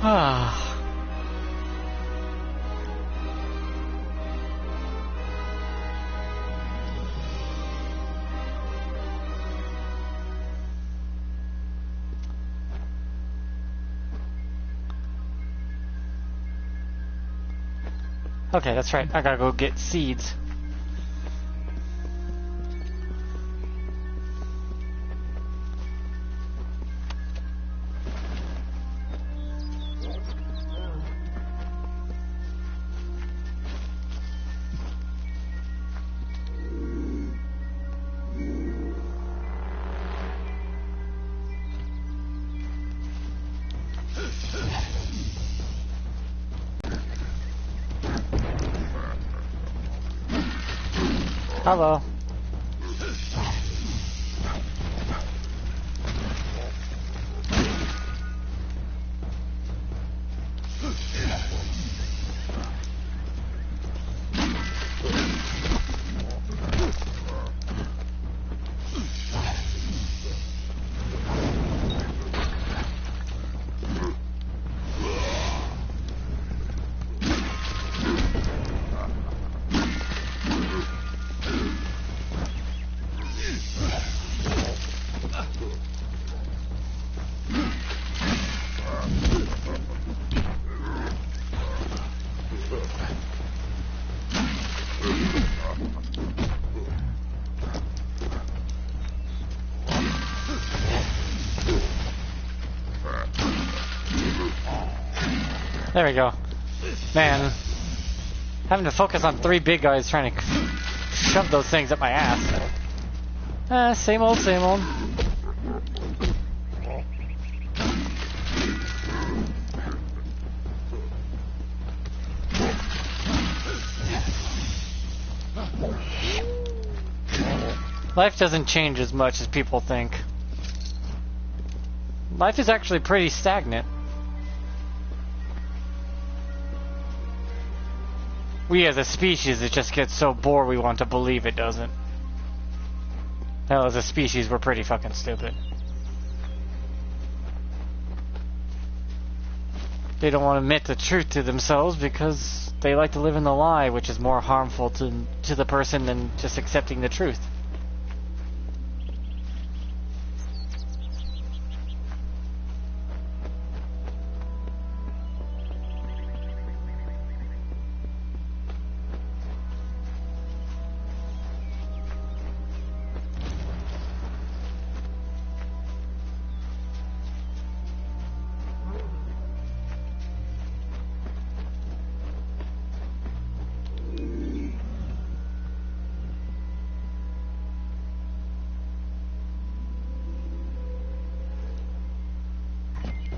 Ah. Okay, that's right. I gotta go get seeds. Hello. There we go. Man, having to focus on 3 big guys trying to shove those things up my ass. Same old, same old. Life doesn't change as much as people think. Life is actually pretty stagnant. We as a species, it just gets so bored we want to believe it doesn't. Hell, as a species, we're pretty fucking stupid. They don't want to admit the truth to themselves because they like to live in the lie, which is more harmful to the person than just accepting the truth.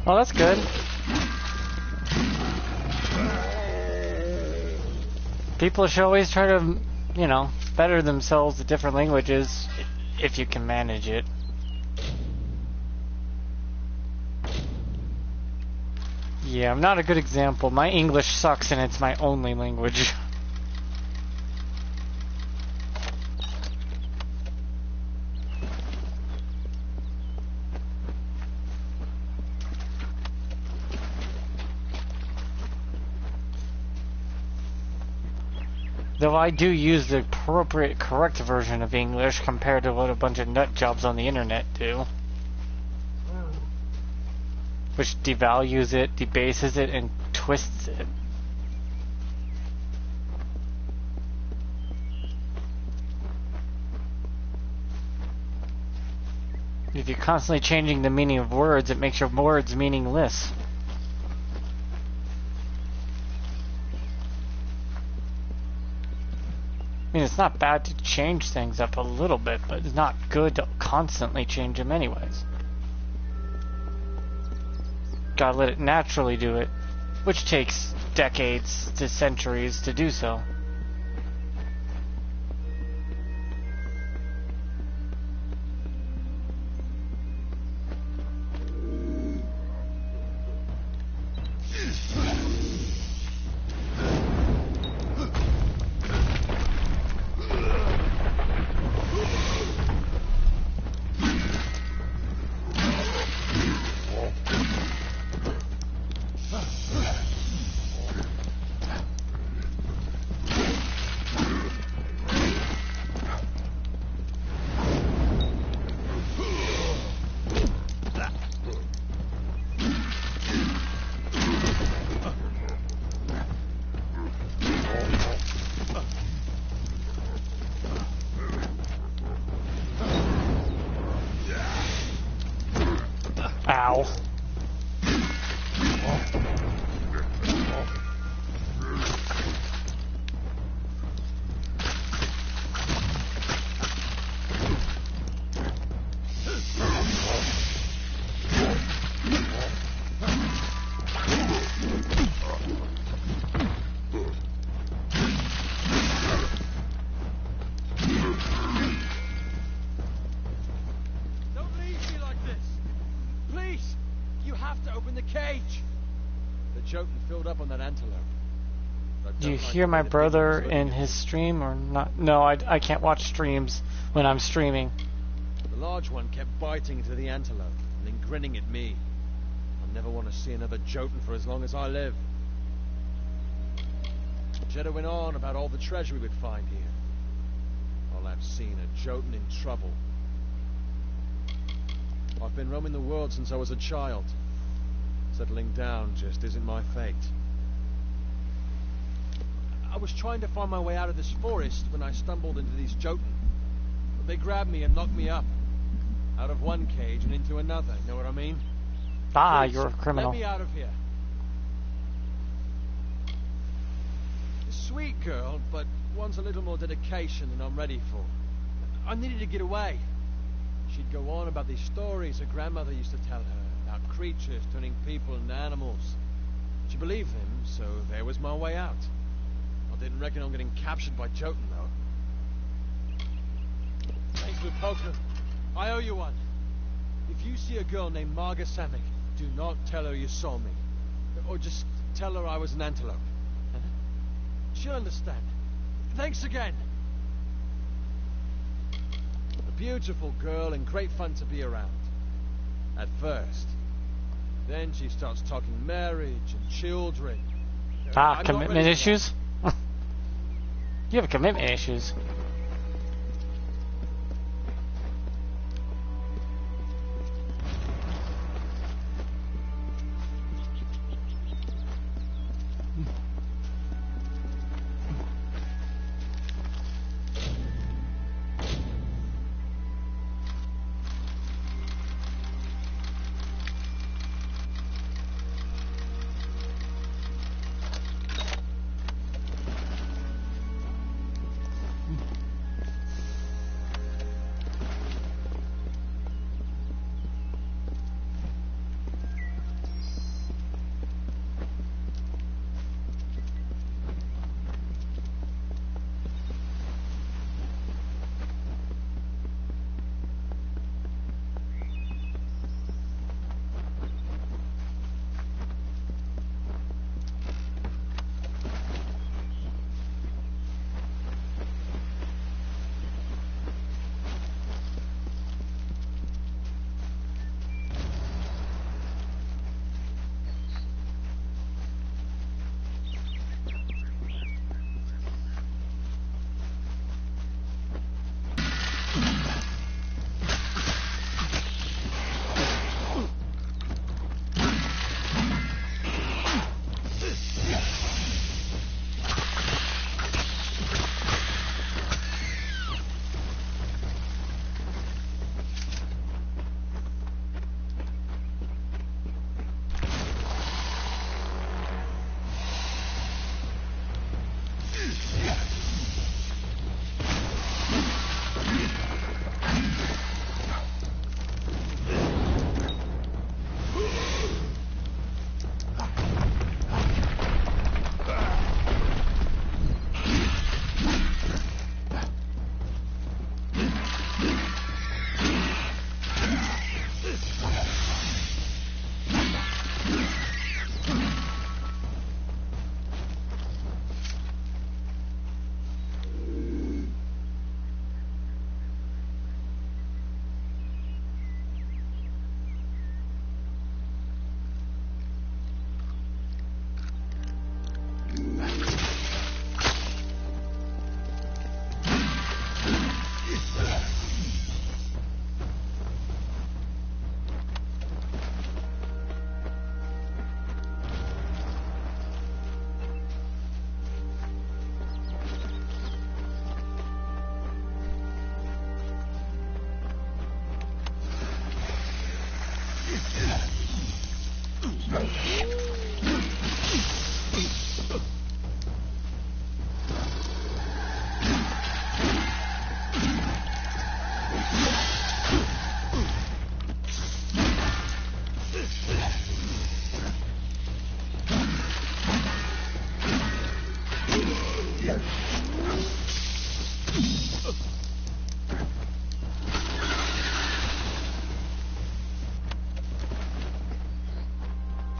Well, that's good. People should always try to, you know, better themselves at different languages if you can manage it. Yeah, I'm not a good example. My English sucks and it's my only language. Though I do use the appropriate, correct version of English compared to what a bunch of nut jobs on the internet do. Which devalues it, debases it, and twists it. If you're constantly changing the meaning of words, it makes your words meaningless. I mean, it's not bad to change things up a little bit, but it's not good to constantly change them anyways. Gotta let it naturally do it, which takes decades to centuries to do so. Ow. Do you hear my brother in his stream or not? No, I can't watch streams when I'm streaming. The large one kept biting into the antelope and then grinning at me. I never want to see another Jotun for as long as I live. Jeddah went on about all the treasure we would find here. All I've seen a Jotun in trouble. I've been roaming the world since I was a child. Settling down just isn't my fate. I was trying to find my way out of this forest when I stumbled into these Jotun. But they grabbed me and knocked me up. Out of one cage and into another, you know what I mean? Ah, Please, you're a criminal. let me out of here. A sweet girl, but wants a little more dedication than I'm ready for. I needed to get away. She'd go on about these stories her grandmother used to tell her, about creatures turning people into animals. She believed them, so there was my way out. I didn't reckon on getting captured by Jotun, though. Thanks for the poker. I owe you one. If you see a girl named Marga Samik, do not tell her you saw me. Or just tell her I was an antelope. Huh? She'll understand. Thanks again. A beautiful girl and great fun to be around. At first. Then she starts talking marriage and children. Ah, commitment issues? You have commitment issues.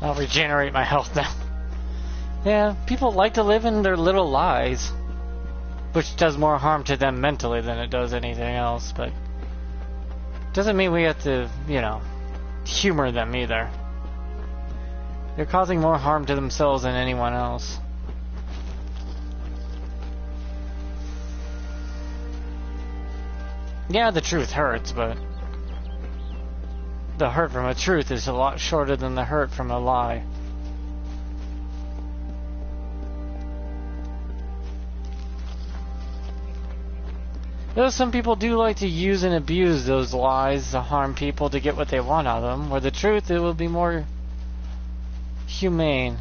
I'll regenerate my health now. Yeah, people like to live in their little lies, which does more harm to them mentally than it does anything else, but doesn't mean we have to, you know, humor them either. They're causing more harm to themselves than anyone else. Yeah, the truth hurts, but the hurt from a truth is a lot shorter than the hurt from a lie. Though some people do like to use and abuse those lies to harm people to get what they want out of them, where the truth, it will be more humane.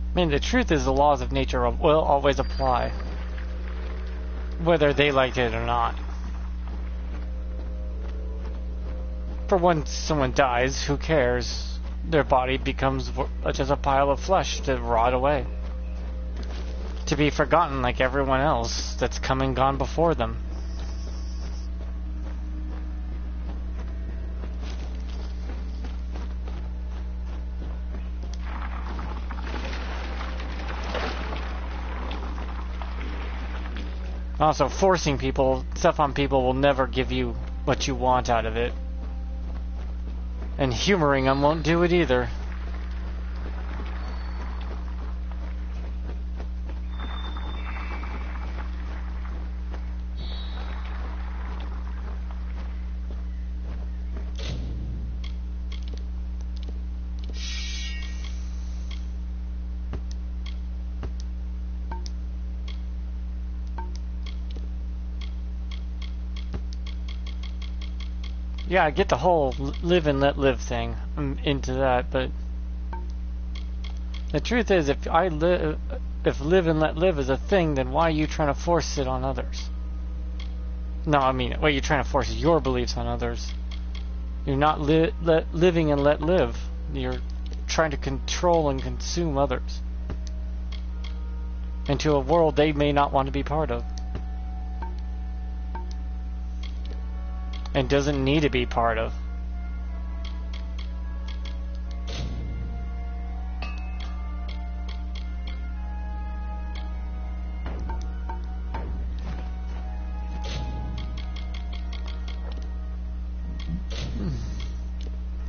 I mean, the truth is the laws of nature will always apply, whether they like it or not. For when someone dies, who cares? Their body becomes just a pile of flesh to rot away, to be forgotten like everyone else that's come and gone before them. Also, forcing stuff on people will never give you what you want out of it. And humoring them won't do it either. Yeah, I get the whole live and let live thing. I'm into that, but the truth is, if live and let live is a thing, then why are you trying to force it on others? No, I mean, why are you trying to force your beliefs on others? You're not living and let live. You're trying to control and consume others into a world they may not want to be part of. And doesn't need to be part of.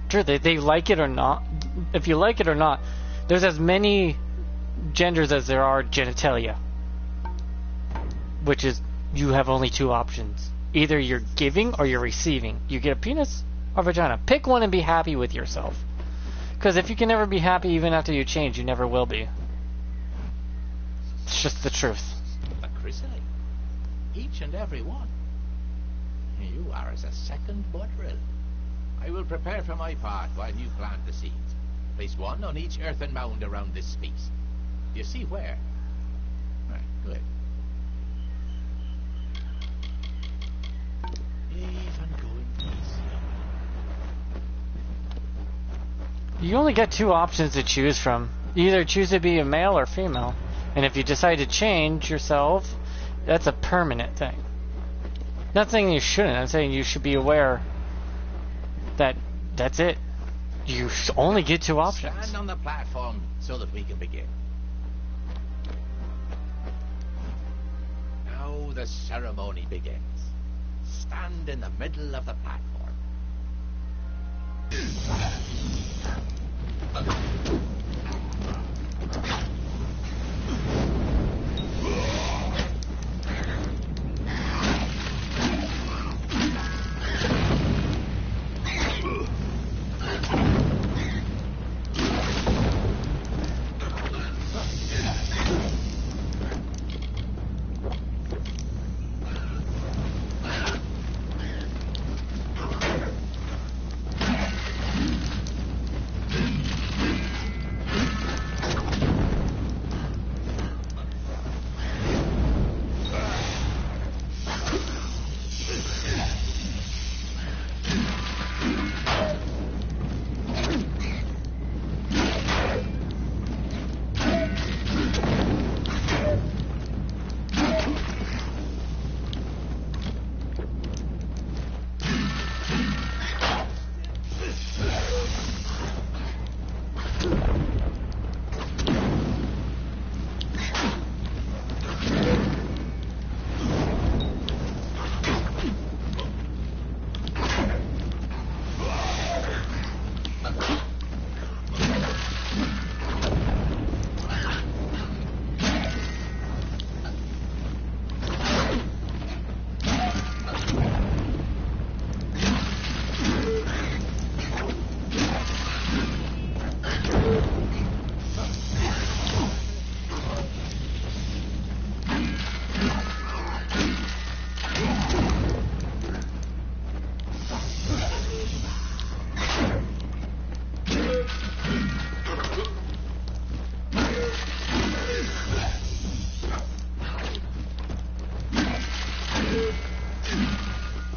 Sure, they like it or not. If you like it or not, there's as many genders as there are genitalia. Which is, you have only two options. Either you're giving or you're receiving. You get a penis or vagina. Pick one and be happy with yourself. Because if you can never be happy even after you change, you never will be. It's just the truth. A chrysalid. Each and every one. You are as a second budrill. I will prepare for my part while you plant the seeds. Place one on each earthen mound around this space. You see where? Right, good. Even going easy. You only get two options to choose from. You either choose to be a male or female. And if you decide to change yourself, that's a permanent thing. Not saying you shouldn't. I'm saying you should be aware that that's it. You only get two options. Stand on the platform so that we can begin. Now the ceremony begins. Stand in the middle of the platform.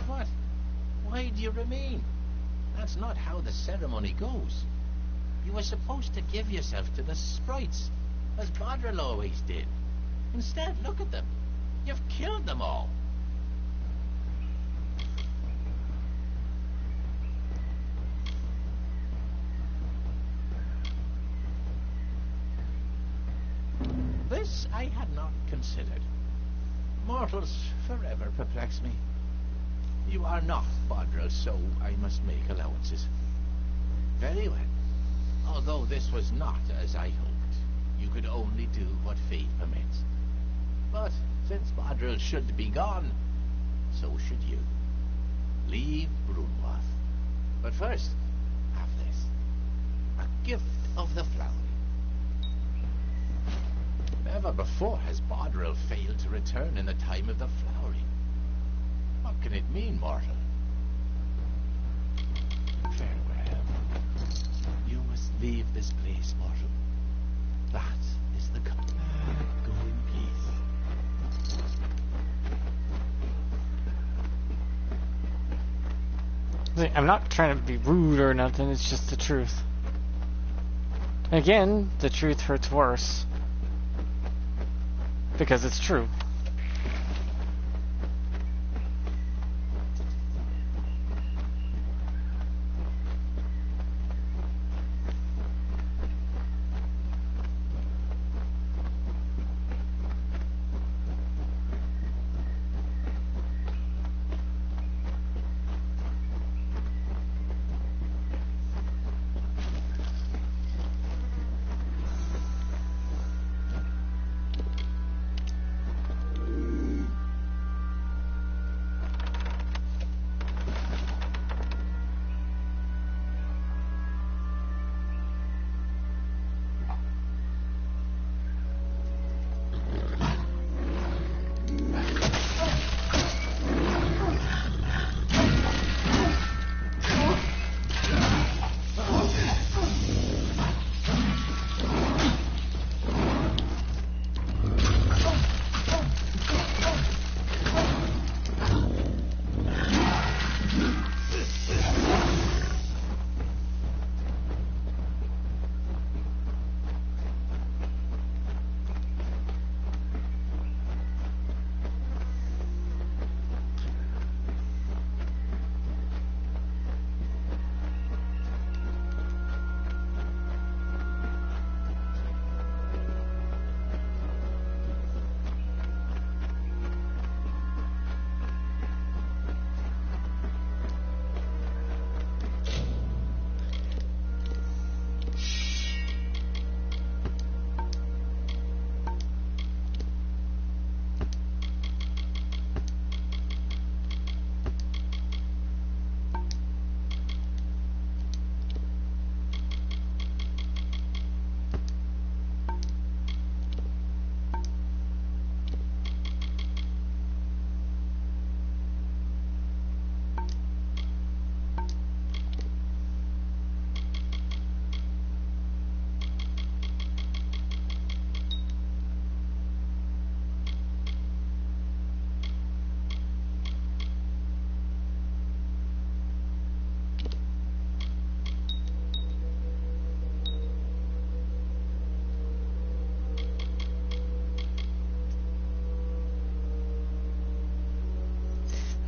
What? Why do you remain? That's not how the ceremony goes. You were supposed to give yourself to the sprites, as Bodril always did. Instead, look at them. You've killed them all. This I had not considered. Mortals forever perplex me. You are not Bodril, so I must make allowances. Very well. Although this was not as I hoped, you could only do what fate permits. But since Bodril should be gone, so should you. Leave Brunwath. But first, have this. A gift of the flowery. Never before has Bodril failed to return in the time of the flowering. What can it mean, mortal? Farewell. You must leave this place, mortal. That is the go in peace. See, I'm not trying to be rude or nothing, it's just the truth. Again, the truth hurts worse. Because it's true.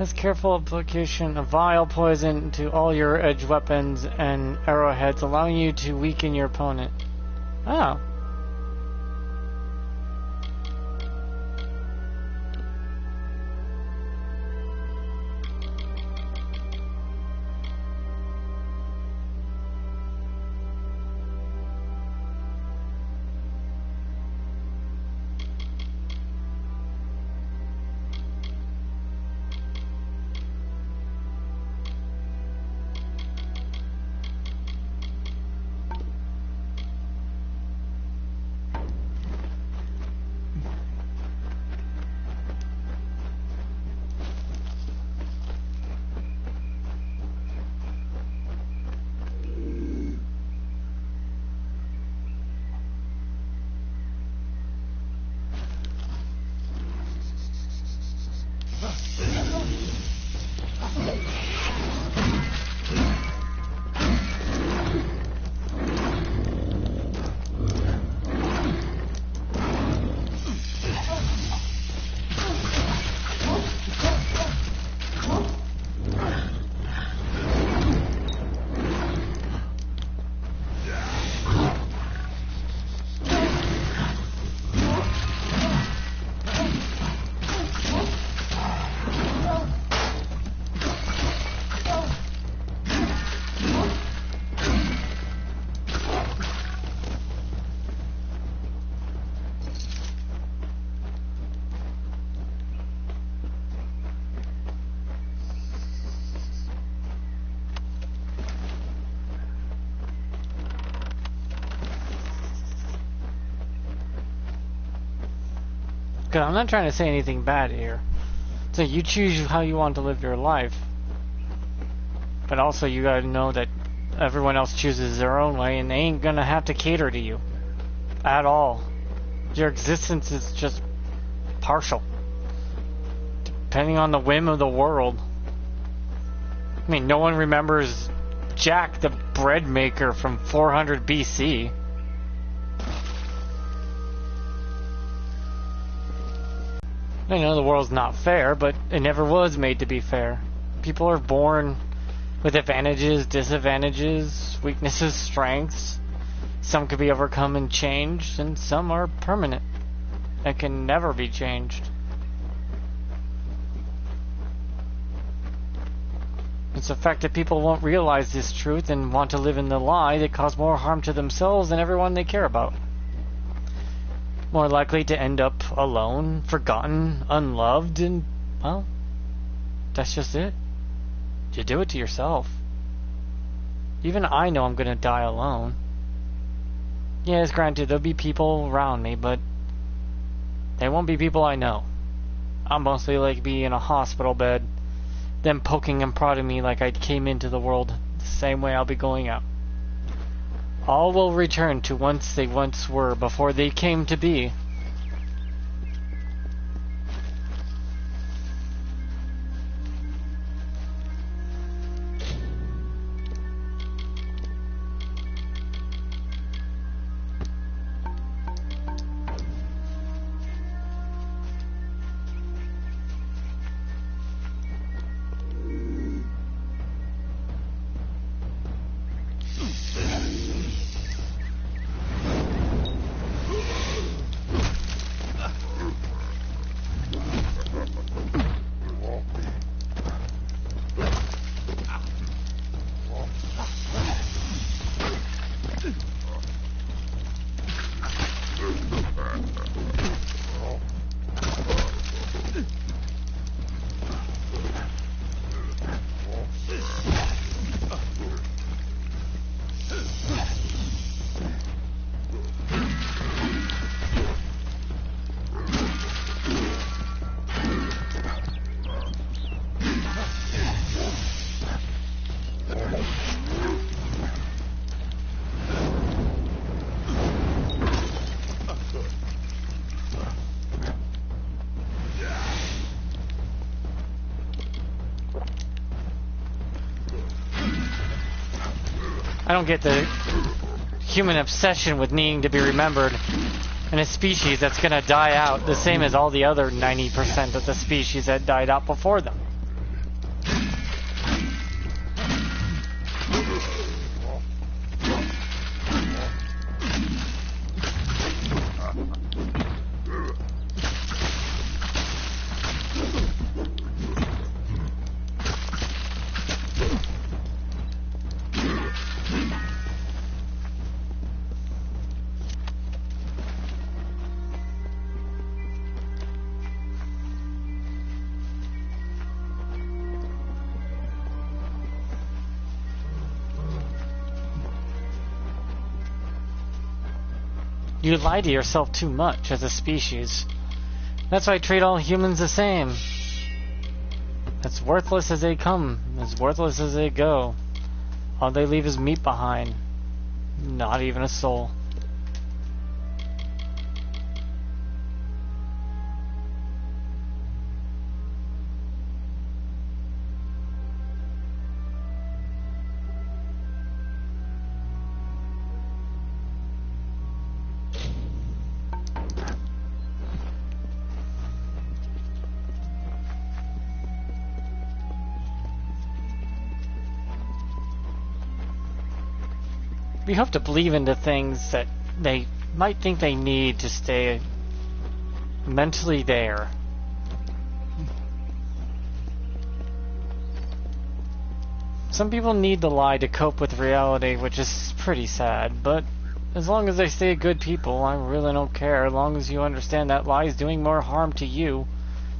This careful application of vile poison to all your edge weapons and arrowheads, allowing you to weaken your opponent. Oh. Cause I'm not trying to say anything bad here. So you choose how you want to live your life. But also you gotta know that everyone else chooses their own way and they ain't gonna have to cater to you. At all. Your existence is just partial. Depending on the whim of the world. I mean, no one remembers Jack the bread maker from 400 BC. I know the world's not fair, but it never was made to be fair. People are born with advantages, disadvantages, weaknesses, strengths. Some can be overcome and changed, and some are permanent and can never be changed. It's the fact that people won't realize this truth and want to live in the lie that cause more harm to themselves and everyone they care about. More likely to end up alone, forgotten, unloved, and, well, that's just it. You do it to yourself. Even I know I'm gonna die alone. Yes, granted, there'll be people around me, but they won't be people I know. I'll mostly like be in a hospital bed, them poking and prodding me like I came into the world the same way I'll be going out. All will return to once they once were before they came to be. I don't get the human obsession with needing to be remembered in a species that's gonna die out the same as all the other 90% of the species that died out before them. You lie to yourself too much as a species. That's why I treat all humans the same. As worthless as they come, as worthless as they go. All they leave is meat behind. Not even a soul. We hope to believe into things that they might think they need to stay mentally there. Some people need the lie to cope with reality, which is pretty sad, but as long as they stay good people, I really don't care, as long as you understand that lie is doing more harm to you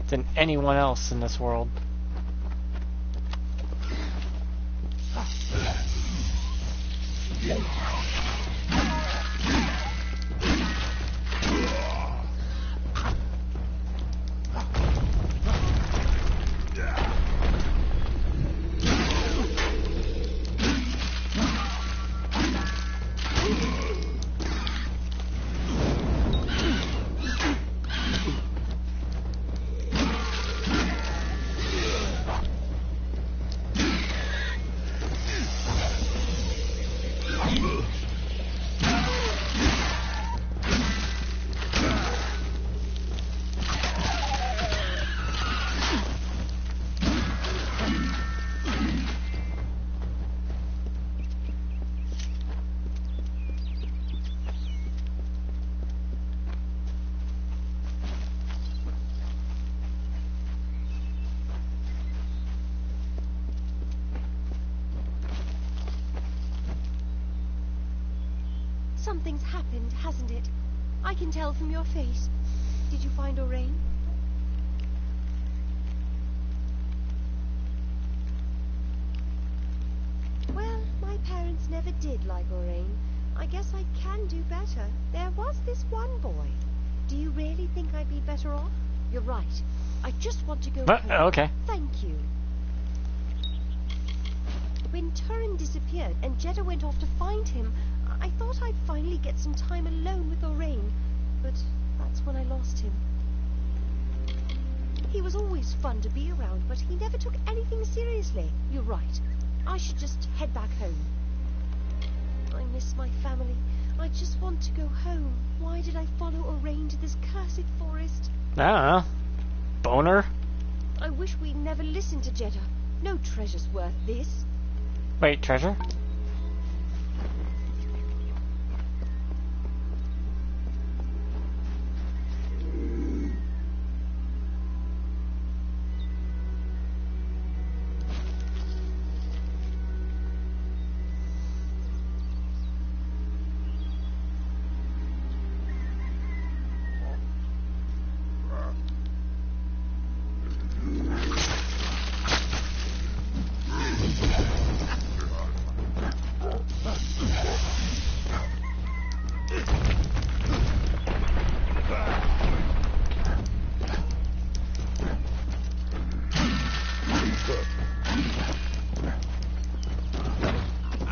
than anyone else in this world. Something's happened, hasn't it? I can tell from your face. Did you find Orain? Well, my parents never did like Orain. I guess I can do better. There was this one boy. Do you really think I'd be better off? You're right. I just want to go home. Okay. Thank you. When Turin disappeared and Jeddah went off to find him, I thought I'd finally get some time alone with Orain, but that's when I lost him. He was always fun to be around, but he never took anything seriously. You're right. I should just head back home. I miss my family. I just want to go home. Why did I follow Orain to this cursed forest? I don't know. Boner? I wish we'd never listened to Jeddah. No treasure's worth this. Wait, treasure?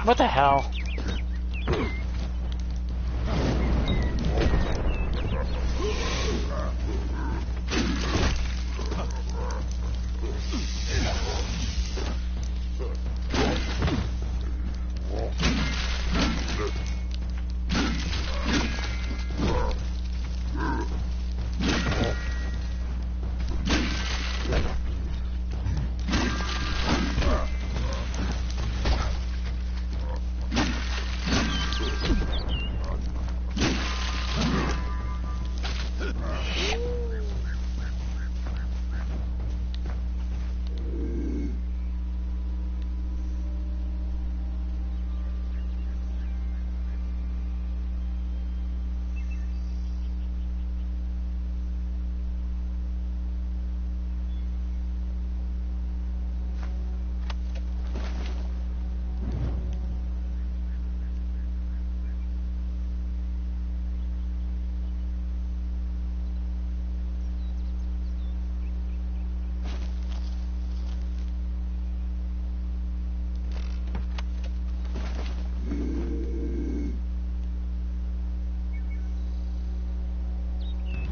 What the hell?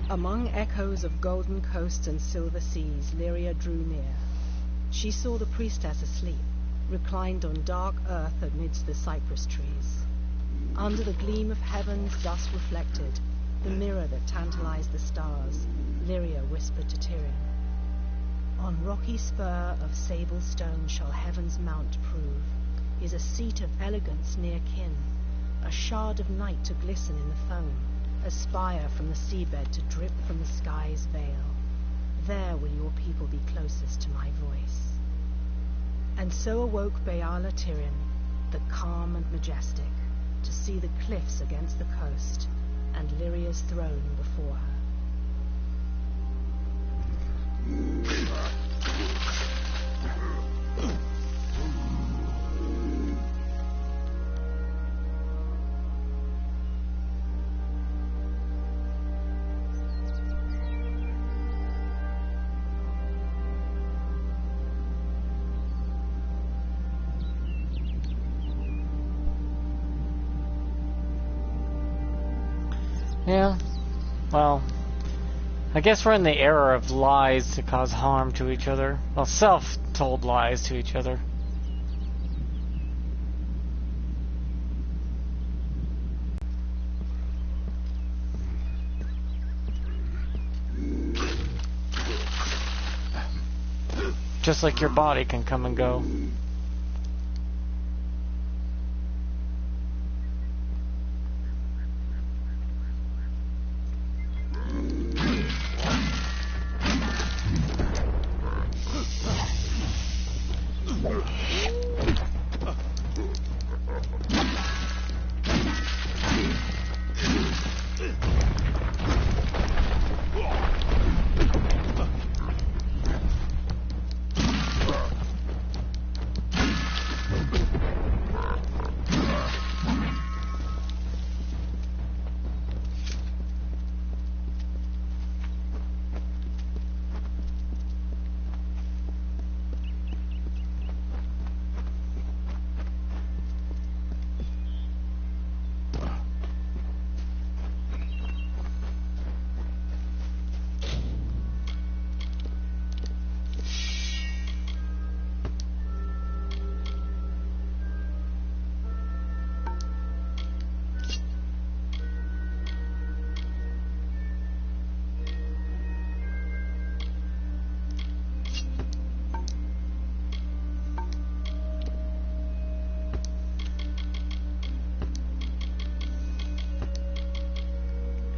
Among echoes of golden coasts and silver seas, Lyria drew near. She saw the priestess asleep, reclined on dark earth amidst the cypress trees. Under the gleam of heaven's dust reflected, the mirror that tantalized the stars, Lyria whispered to Tyrion, "On rocky spur of sable stone shall heaven's mount prove, is a seat of elegance near kin, a shard of night to glisten in the foam, a spire from the seabed to drip from the sky's veil. There will your people be closest to my voice." And so awoke Baala Tyrion, the calm and majestic, to see the cliffs against the coast, and Lyria's throne before her. Yeah, well, I guess we're in the era of lies to cause harm to each other. Well, self-told lies to each other. Just like your body can come and go.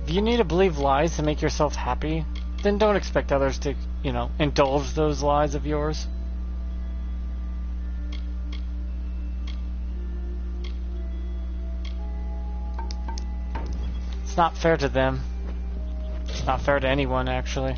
If you need to believe lies to make yourself happy, then don't expect others to, indulge those lies of yours. It's not fair to them. It's not fair to anyone, actually.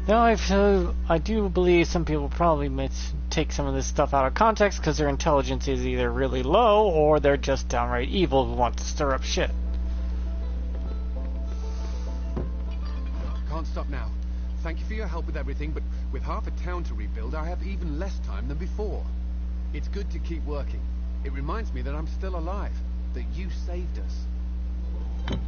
Now, I do believe some people probably might take some of this stuff out of context because their intelligence is either really low or they're just downright evil who want to stir up shit. Can't stop now. Thank you for your help with everything, but with half a town to rebuild, I have even less time than before. It's good to keep working. It reminds me that I'm still alive, that you saved us.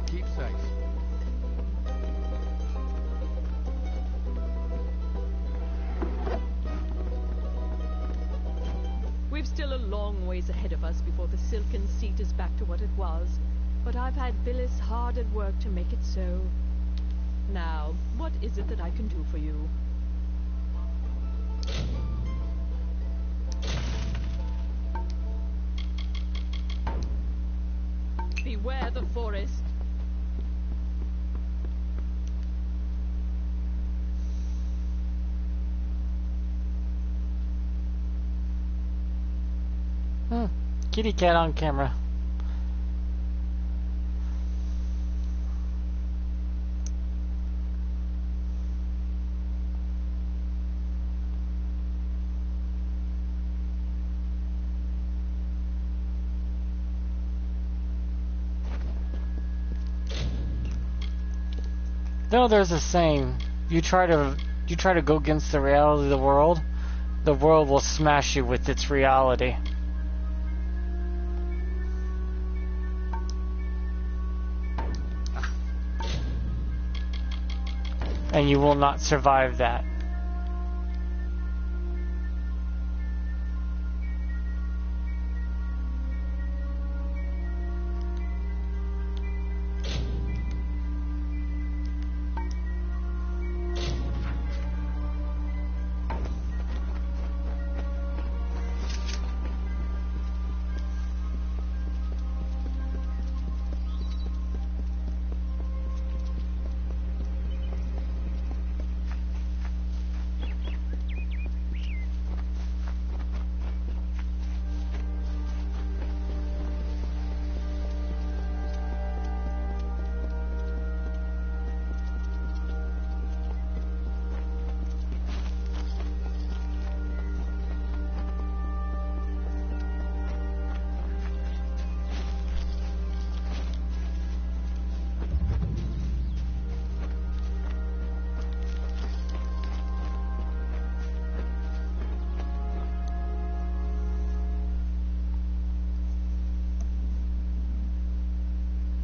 Keep safe. We've still a long ways ahead of us before the silken seat is back to what it was, but I've had Billis hard at work to make it so. Now, what is it that I can do for you? Kitty cat on camera. No, there's a saying. You try to go against the reality of the world will smash you with its reality. And you will not survive that.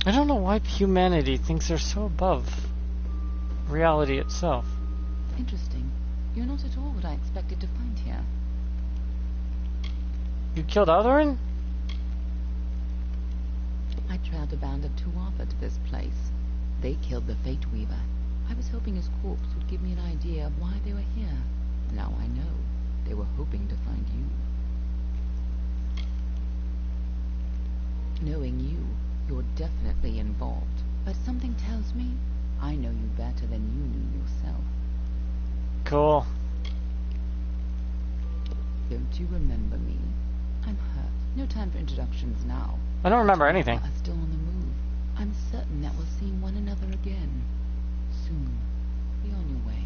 I don't know why humanity thinks they're so above reality itself. Interesting. You're not at all what I expected to find here. You killed Aldurin? I trailed a band of Tuatha to this place. They killed the Fate Weaver. I was hoping his corpse would give me an idea of why they were here. Now I know. They were hoping to find you. Knowing you, you're definitely involved. But something tells me I know you better than you knew yourself. Cool. Don't you remember me? I'm hurt. No time for introductions now. I don't remember anything. I'm still on the move. I'm certain that we'll see one another again. Soon. Be on your way.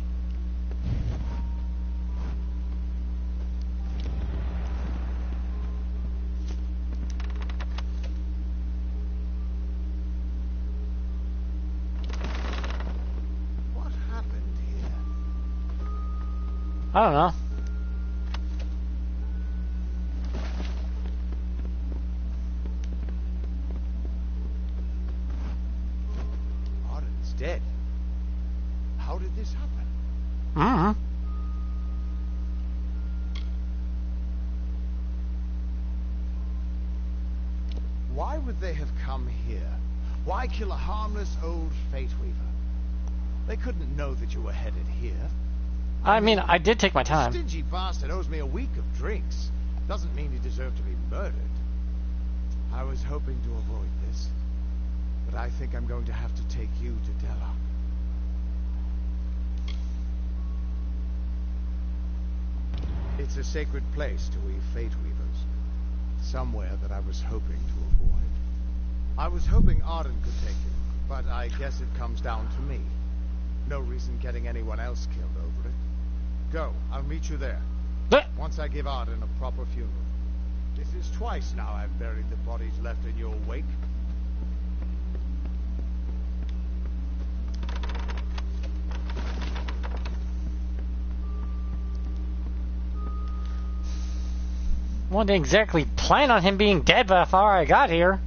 What happened here? I don't know. Arden's dead. How did this happen? Mm-hmm. Why would they have come here? Why kill a harmless old Fate Weaver? They couldn't know that you were headed here. I mean, I did take my The time. stingy bastard owes me a week of drinks. Doesn't mean he deserved to be murdered. I was hoping to avoid this, but I think I'm going to have to take you to Dela. It's a sacred place to we Fate Weavers. Somewhere that I was hoping to avoid. I was hoping Arden could take it, but I guess it comes down to me. No reason getting anyone else killed over it. Go, I'll meet you there. Once I give Arden a proper funeral. This is twice now I've buried the bodies left in your wake. Well, didn't exactly plan on him being dead before I got here.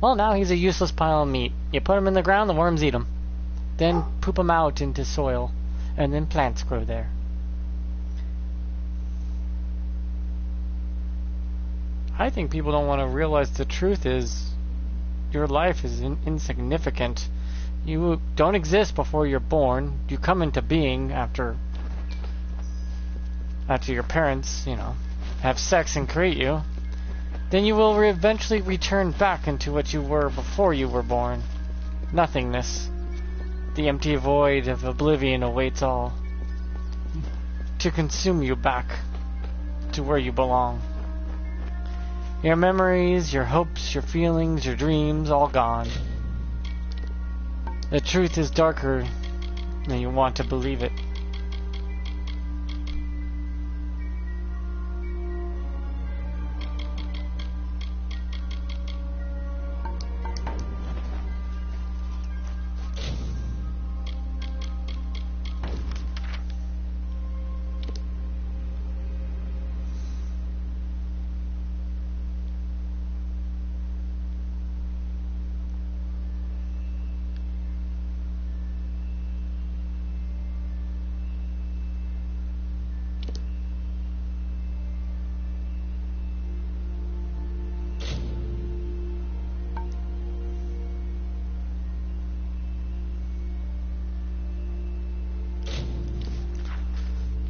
Well, now he's a useless pile of meat. You put him in the ground, the worms eat him. Then poop him out into soil, and then plants grow there. I think people don't want to realize the truth is your life is insignificant. You don't exist before you're born. You come into being after your parents, have sex and create you. Then you will eventually return back into what you were before you were born. Nothingness. The empty void of oblivion awaits all to consume you back to where you belong. Your memories, your hopes, your feelings, your dreams, all gone. The truth is darker than you want to believe it.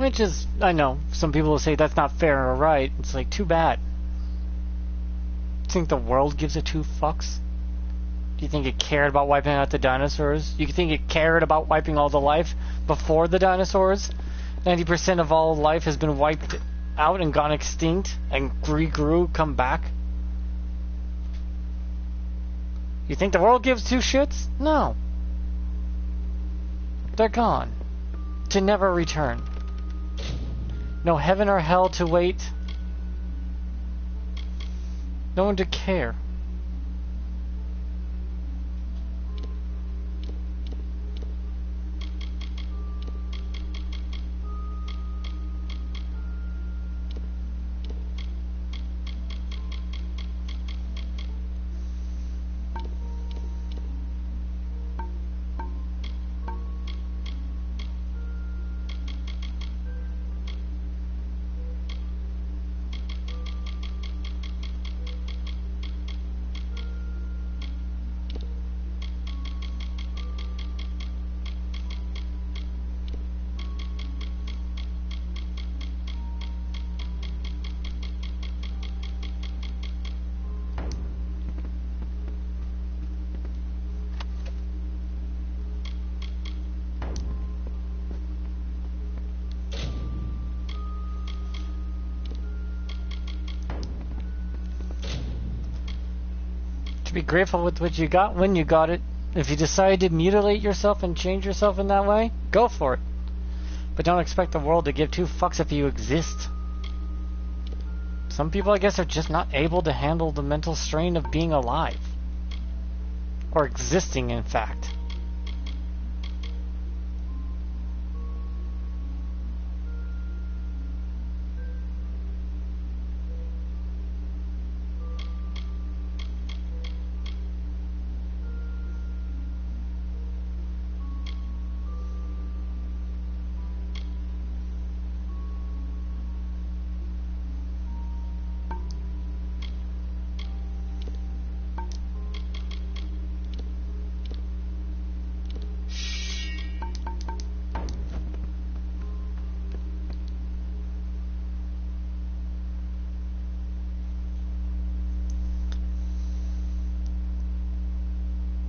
Which is, I know, some people will say that's not fair or right. It's like, too bad. Think the world gives a two fucks? Do you think it cared about wiping out the dinosaurs? You think it cared about wiping all the life before the dinosaurs? 90% of all life has been wiped out and gone extinct and regrew, come back? You think the world gives two shits? No. They're gone. To never return. No heaven or hell to wait. No one to care. Be grateful with what you got when you got it. If you decide to mutilate yourself and change yourself in that way, go for it. But don't expect the world to give two fucks if you exist. Some people, I guess, are just not able to handle the mental strain of being alive. Or existing, in fact.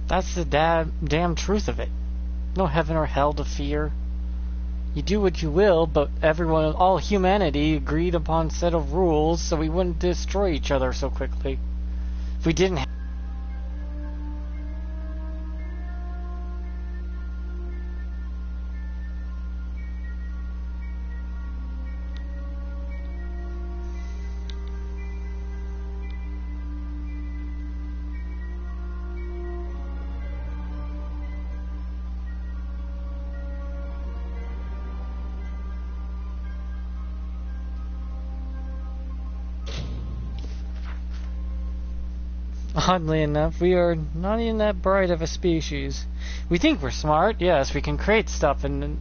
That's the damn truth of it. No heaven or hell to fear. You do what you will, but everyone, all humanity, agreed upon set of rules so we wouldn't destroy each other so quickly. If we didn't Oddly enough, we are not even that bright of a species. We think we're smart, yes, we can create stuff and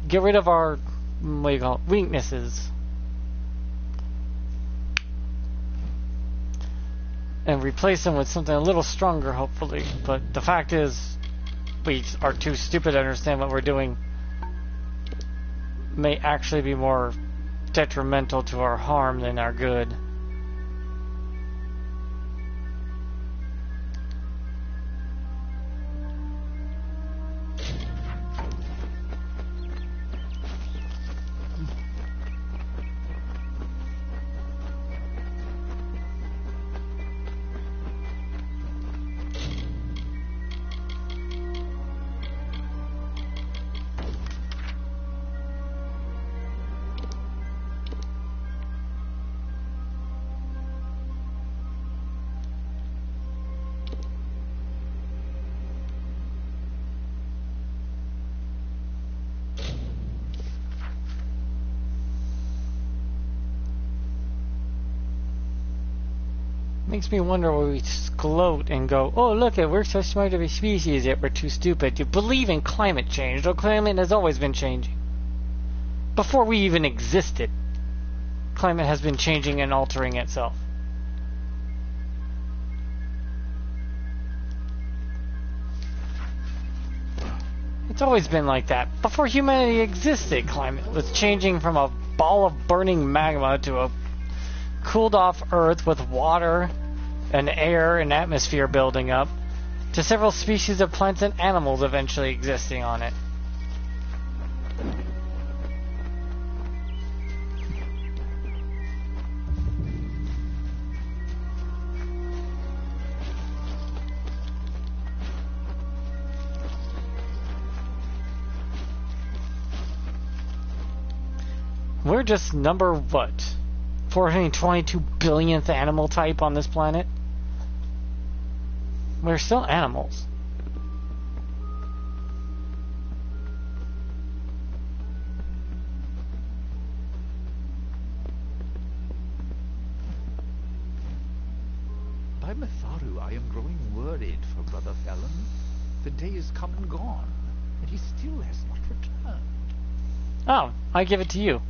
get rid of our, what do you call it, weaknesses. And replace them with something a little stronger, hopefully. But the fact is, we are too stupid to understand what we're doing may actually be more detrimental to our harm than our good. Makes me wonder why we gloat and go, oh look, we're so smart of a species yet we're too stupid to believe in climate change, though climate has always been changing. Before we even existed, climate has been changing and altering itself. It's always been like that. Before humanity existed, climate was changing from a ball of burning magma to a cooled off Earth with water and air and atmosphere building up, to several species of plants and animals eventually existing on it. We're just number, what, 422 billionth animal type on this planet? We're still animals. By Matharu, I am growing worried for Brother Felon. The day is come and gone, and he still has not returned. Oh, I give it to you.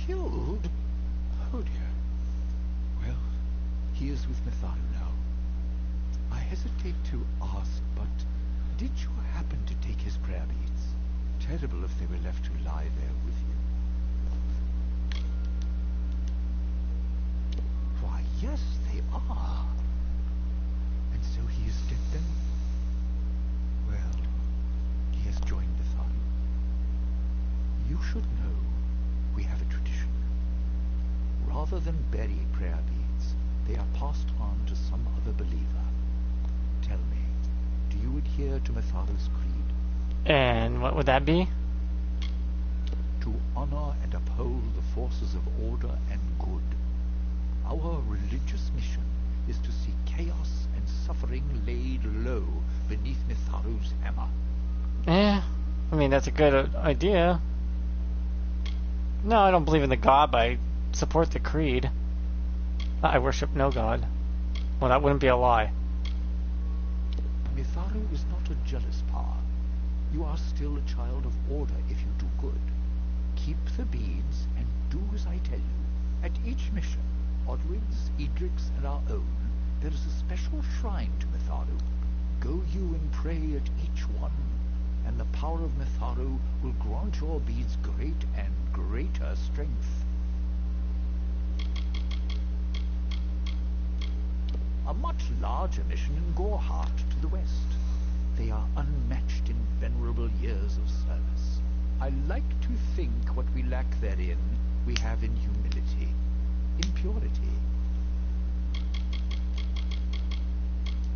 Killed? Oh dear. Well, he is with Matharu now. I hesitate to ask, but did you happen to take his prayer beads? Terrible if they were left to lie there with you. Why, yes, they are. And so he is dead then? Well, he has joined Matharu. You should know we have a tradition. Rather than bury prayer beads, they are passed on to some other believer. Tell me, do you adhere to Matharu's creed? And what would that be? To honor and uphold the forces of order and good. Our religious mission is to see chaos and suffering laid low beneath Matharu's hammer. I mean, that's a good idea. No, I don't believe in the god, but I support the creed. I worship no god. Well, that wouldn't be a lie. Matharu is not a jealous power. You are still a child of order if you do good. Keep the beads and do as I tell you. At each mission, Odwig's, Edric's, and our own, there is a special shrine to Matharu. Go you and pray at each one, and the power of Matharu will grant your beads great and greater strength. A much larger mission in Gorhart to the west. They are unmatched in venerable years of service. I like to think what we lack therein we have in humility, in purity.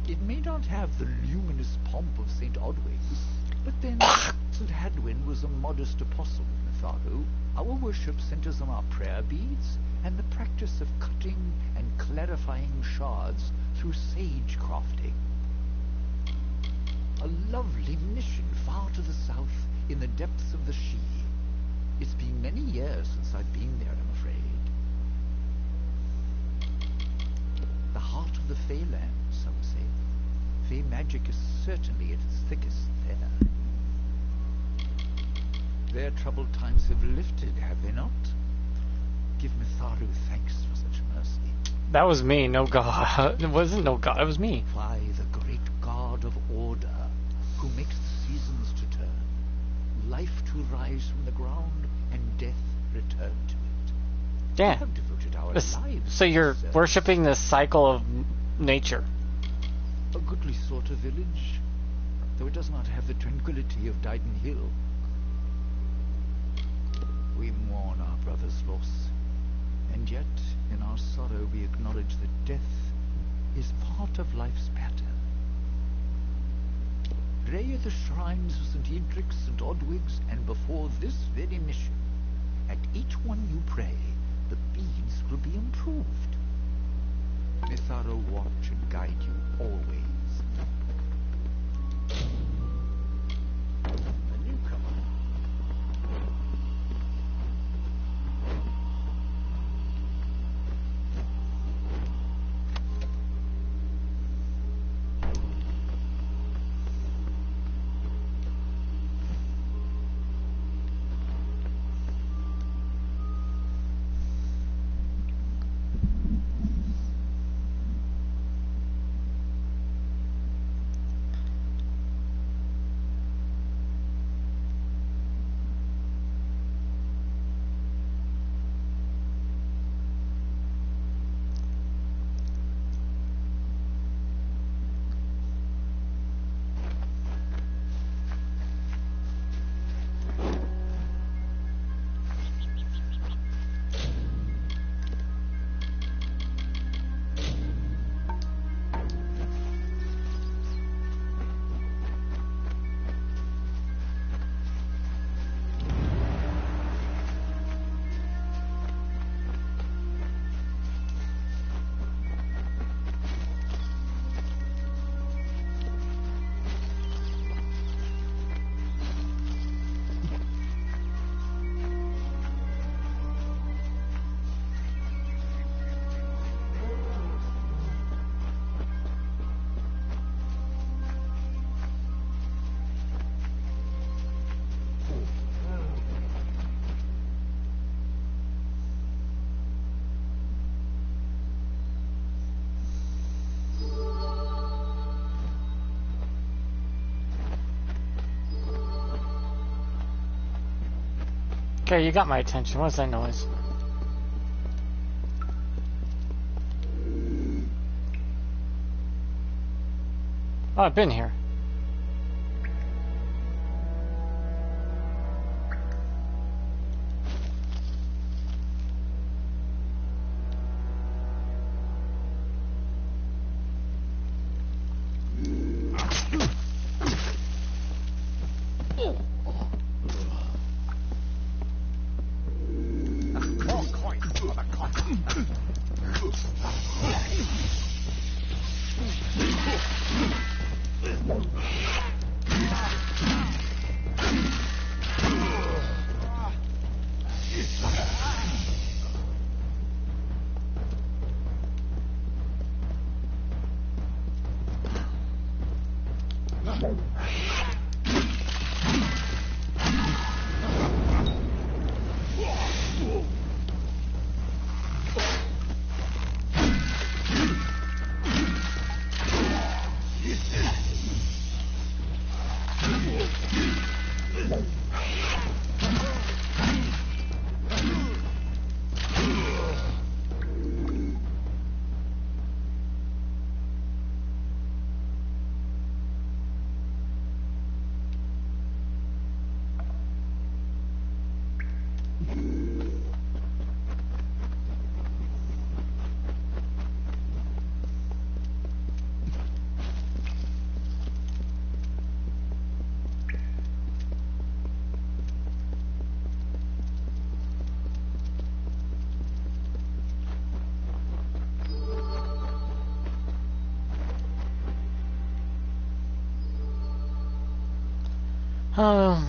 It may not have the luminous pomp of St. Odwig's, but then St. Hadwin was a modest apostle of Matharu. Our worship centers on our prayer beads and the practice of cutting and clarifying shards through sage crafting. A lovely mission far to the south in the depths of the Shee. It's been many years since I've been there, I'm afraid. The heart of the Feyland, some say. Fey magic is certainly at its thickest there. Their troubled times have lifted, have they not? Give Matharu thanks for such mercy. That was me, no god. It wasn't no god, it was me. Why, the great god of order, who makes the seasons to turn, life to rise from the ground, and death return to it. Yeah. We have devoted our lives So you're to service. worshipping the cycle of nature. A goodly sort of village, though it does not have the tranquility of Dyden Hill. We mourn our brother's loss, and yet in our sorrow we acknowledge that death is part of life's pattern. Pray at the shrines of St. Edric's, St. Odwig's, and before this very mission. At each one you pray, the beads will be improved. Matharu watch and guide you always. A newcomer. Okay, you got my attention. What's that noise? Oh, I've been here.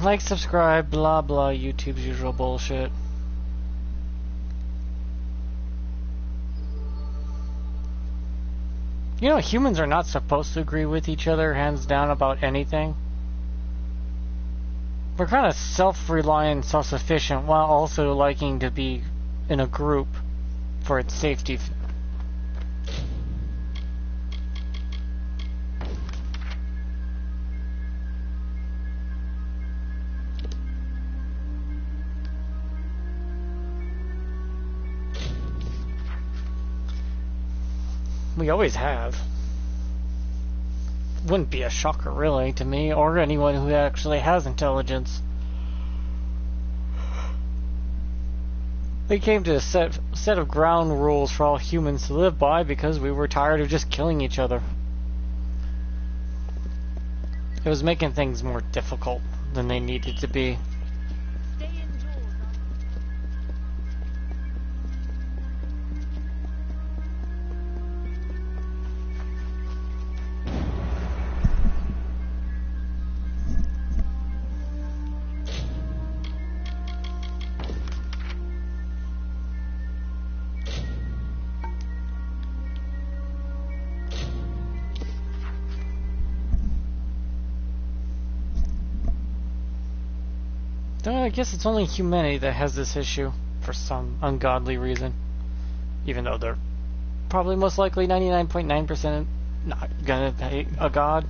Like, subscribe, blah blah, YouTube's usual bullshit. You know, humans are not supposed to agree with each other, hands down, about anything. We're kind of self-reliant, self-sufficient, while also liking to be in a group for its safety. We always have. Wouldn't be a shocker, really, to me, or anyone who actually has intelligence. They came to a set of ground rules for all humans to live by because we were tired of just killing each other. It was making things more difficult than they needed to be. I guess it's only humanity that has this issue for some ungodly reason. Even though they're probably most likely 99.9% not gonna pay a god.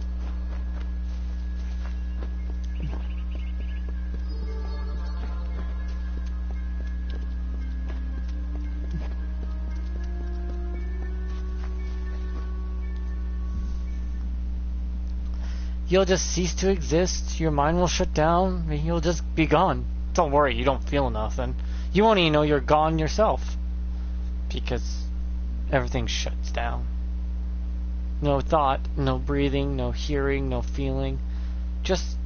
You'll just cease to exist, your mind will shut down, and you'll just be gone. Don't worry, you don't feel nothing. You won't even know you're gone yourself. Because everything shuts down. No thought, no breathing, no hearing, no feeling. Just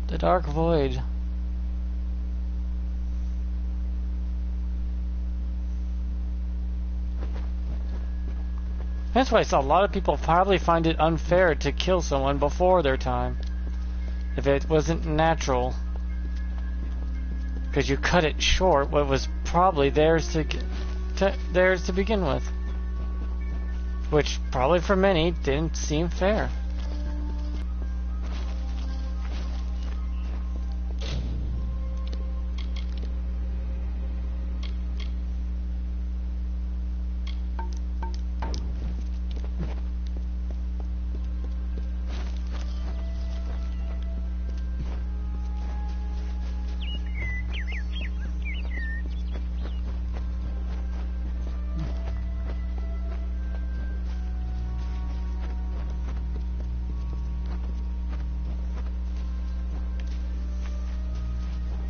the dark void. That's why I saw a lot of people probably find it unfair to kill someone before their time. If it wasn't natural. Because you cut it short, what was probably theirs to begin with. Which probably for many didn't seem fair.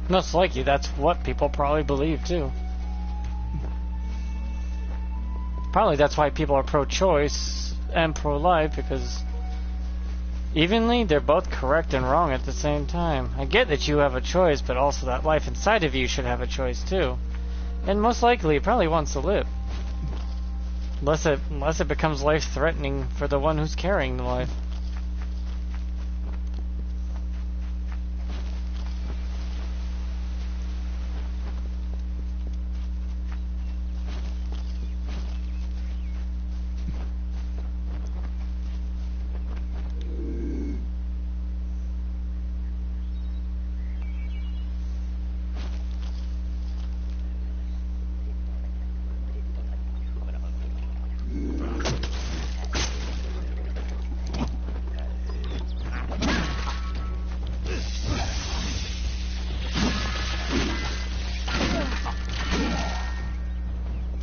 Most likely, that's what people probably believe, too. Probably that's why people are pro-choice and pro-life, because evenly, they're both correct and wrong at the same time. I get that you have a choice, but also that life inside of you should have a choice, too. And most likely, it probably wants to live. Unless it becomes life-threatening for the one who's carrying the life.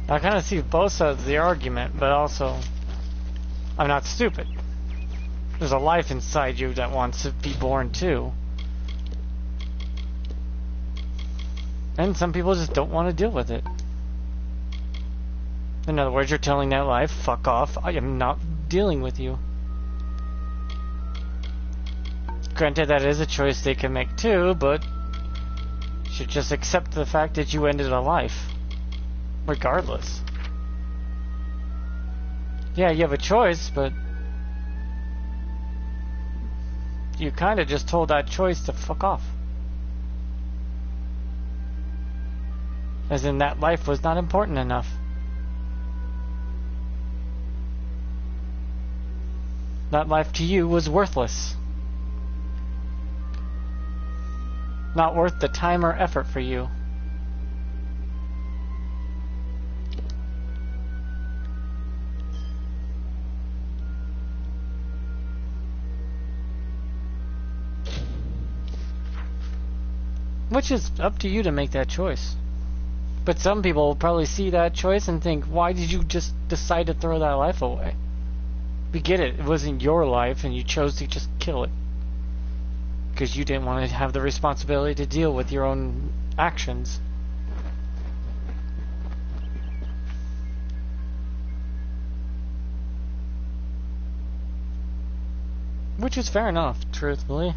I kind of see both sides of the argument, but also, I'm not stupid. There's a life inside you that wants to be born too. And some people just don't want to deal with it. In other words, you're telling that life, fuck off, I am not dealing with you. Granted, that is a choice they can make too, but you should just accept the fact that you ended a life. Regardless. Yeah, you have a choice, but you kind of just told that choice to fuck off. As in, that life was not important enough. That life to you was worthless. Not worth the time or effort for you. Which is up to you to make that choice. But some people will probably see that choice and think, why did you just decide to throw that life away? We get it. It wasn't your life and you chose to just kill it. Because you didn't want to have the responsibility to deal with your own actions. Which is fair enough, truthfully.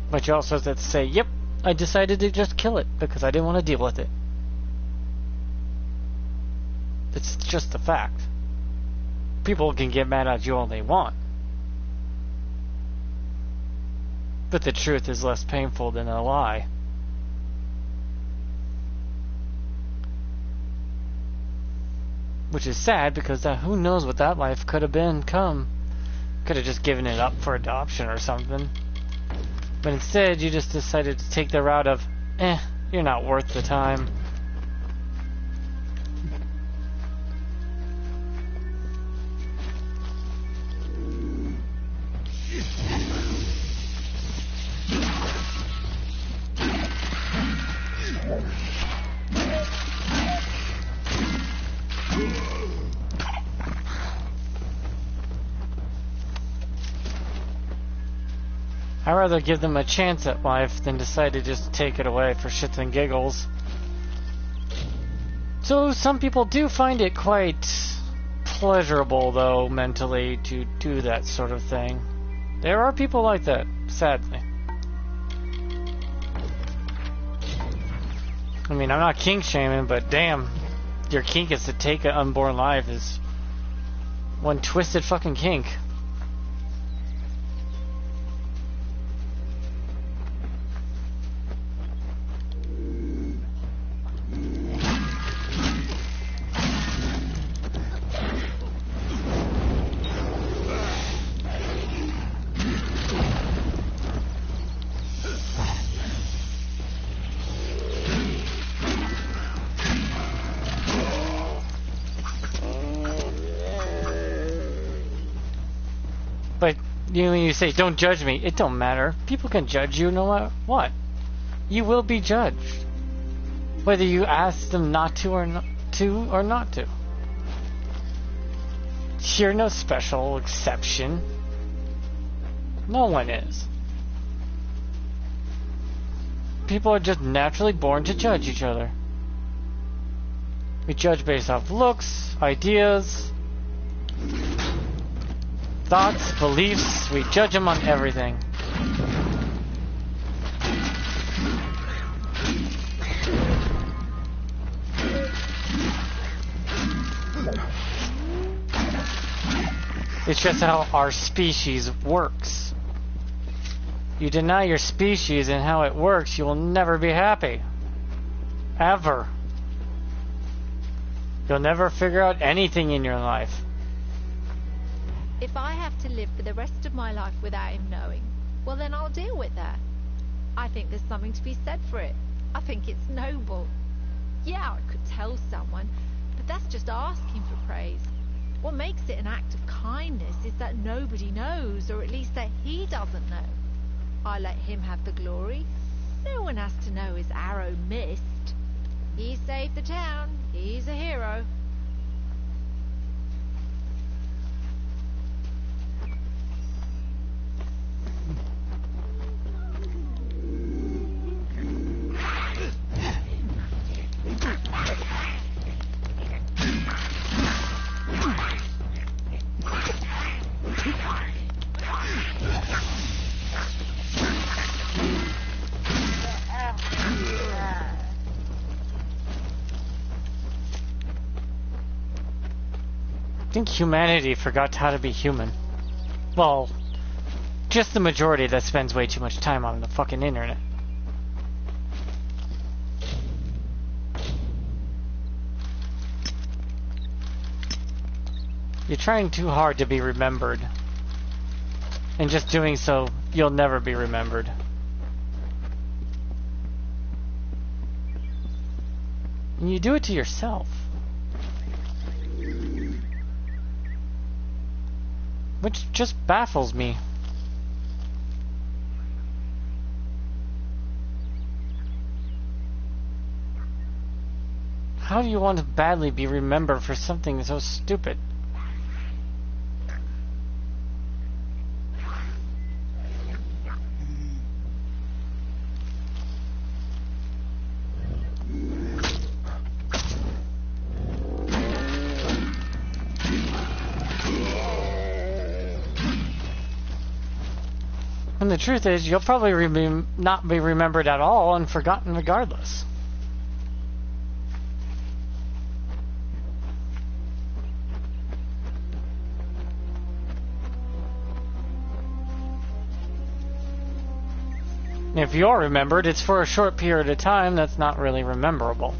But you also have to say, yep, I decided to just kill it because I didn't want to deal with it. It's just a fact. People can get mad at you all they want. But the truth is less painful than a lie. Which is sad because who knows what that life could have become. Could have just given it up for adoption or something. But instead, you just decided to take the route of, you're not worth the time. I'd rather give them a chance at life than decide to just take it away for shits and giggles. So some people do find it quite pleasurable, though, mentally, to do that sort of thing. There are people like that, sadly. I mean, I'm not kink shaming, but damn, your kink is to take an unborn life is one twisted fucking kink. When you say, don't judge me, it don't matter. People can judge you no matter what. You will be judged. Whether you ask them not to or not to. You're no special exception. No one is. People are just naturally born to judge each other. We judge based off looks, ideas, thoughts, beliefs. We judge them on everything. It's just how our species works. You deny your species and how it works, you will never be happy. Ever. You'll never figure out anything in your life. If I have to live for the rest of my life without him knowing, well then I'll deal with that. I think there's something to be said for it. I think it's noble. Yeah, I could tell someone, but that's just asking for praise. What makes it an act of kindness is that nobody knows, or at least that he doesn't know. I let him have the glory. No one has to know his arrow missed. He saved the town. He's a hero. I think humanity forgot how to be human. Well, just the majority that spends way too much time on the fucking internet. You're trying too hard to be remembered. And just doing so, you'll never be remembered. And you do it to yourself. Which just baffles me. How do you want to badly be remembered for something so stupid? And the truth is, you'll probably not be remembered at all and forgotten regardless. If you're remembered, it's for a short period of time that's not really rememberable.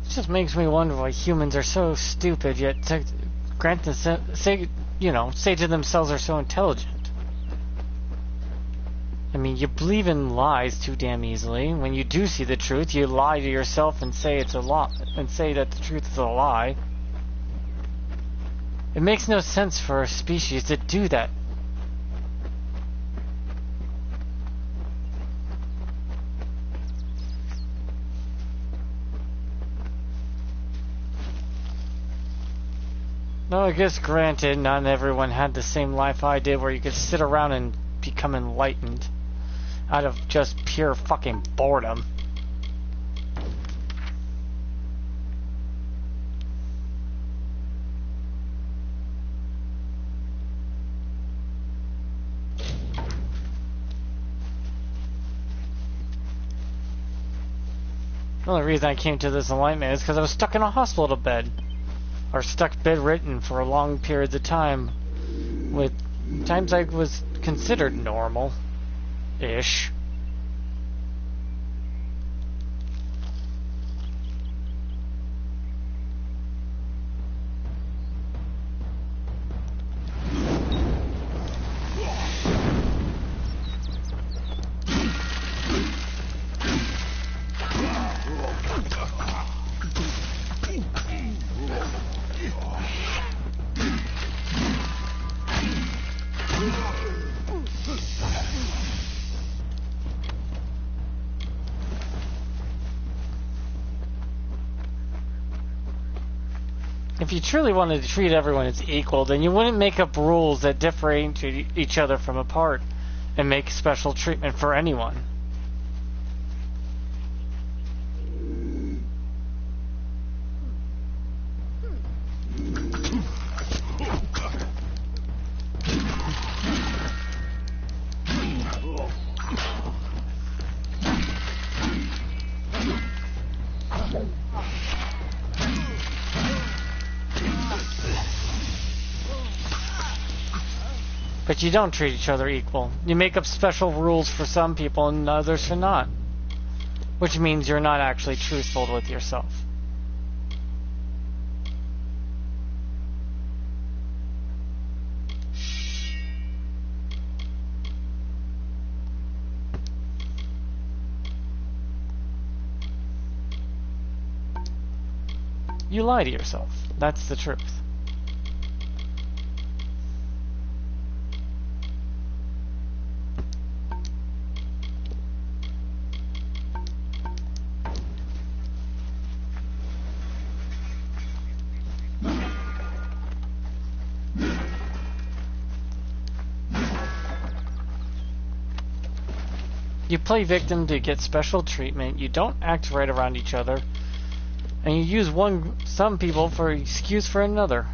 It just makes me wonder why humans are so stupid, yet say to themselves are so intelligent. I mean, you believe in lies too damn easily. When you do see the truth, you lie to yourself and say it's a lie, and say that the truth is a lie. It makes no sense for a species to do that. No, I guess granted, not everyone had the same life I did where you could sit around and become enlightened out of just pure fucking boredom. The only reason I came to this enlightenment is because I was stuck in a hospital bed. Or stuck bedridden for long periods of time. With times I was considered normal-ish. If you truly wanted to treat everyone as equal, then you wouldn't make up rules that differentiate each other from apart and make special treatment for anyone. But you don't treat each other equal. You make up special rules for some people and others for not. Which means you're not actually truthful with yourself. You lie to yourself. That's the truth. You play victim to get special treatment, you don't act right around each other, and you use some people for an excuse for another.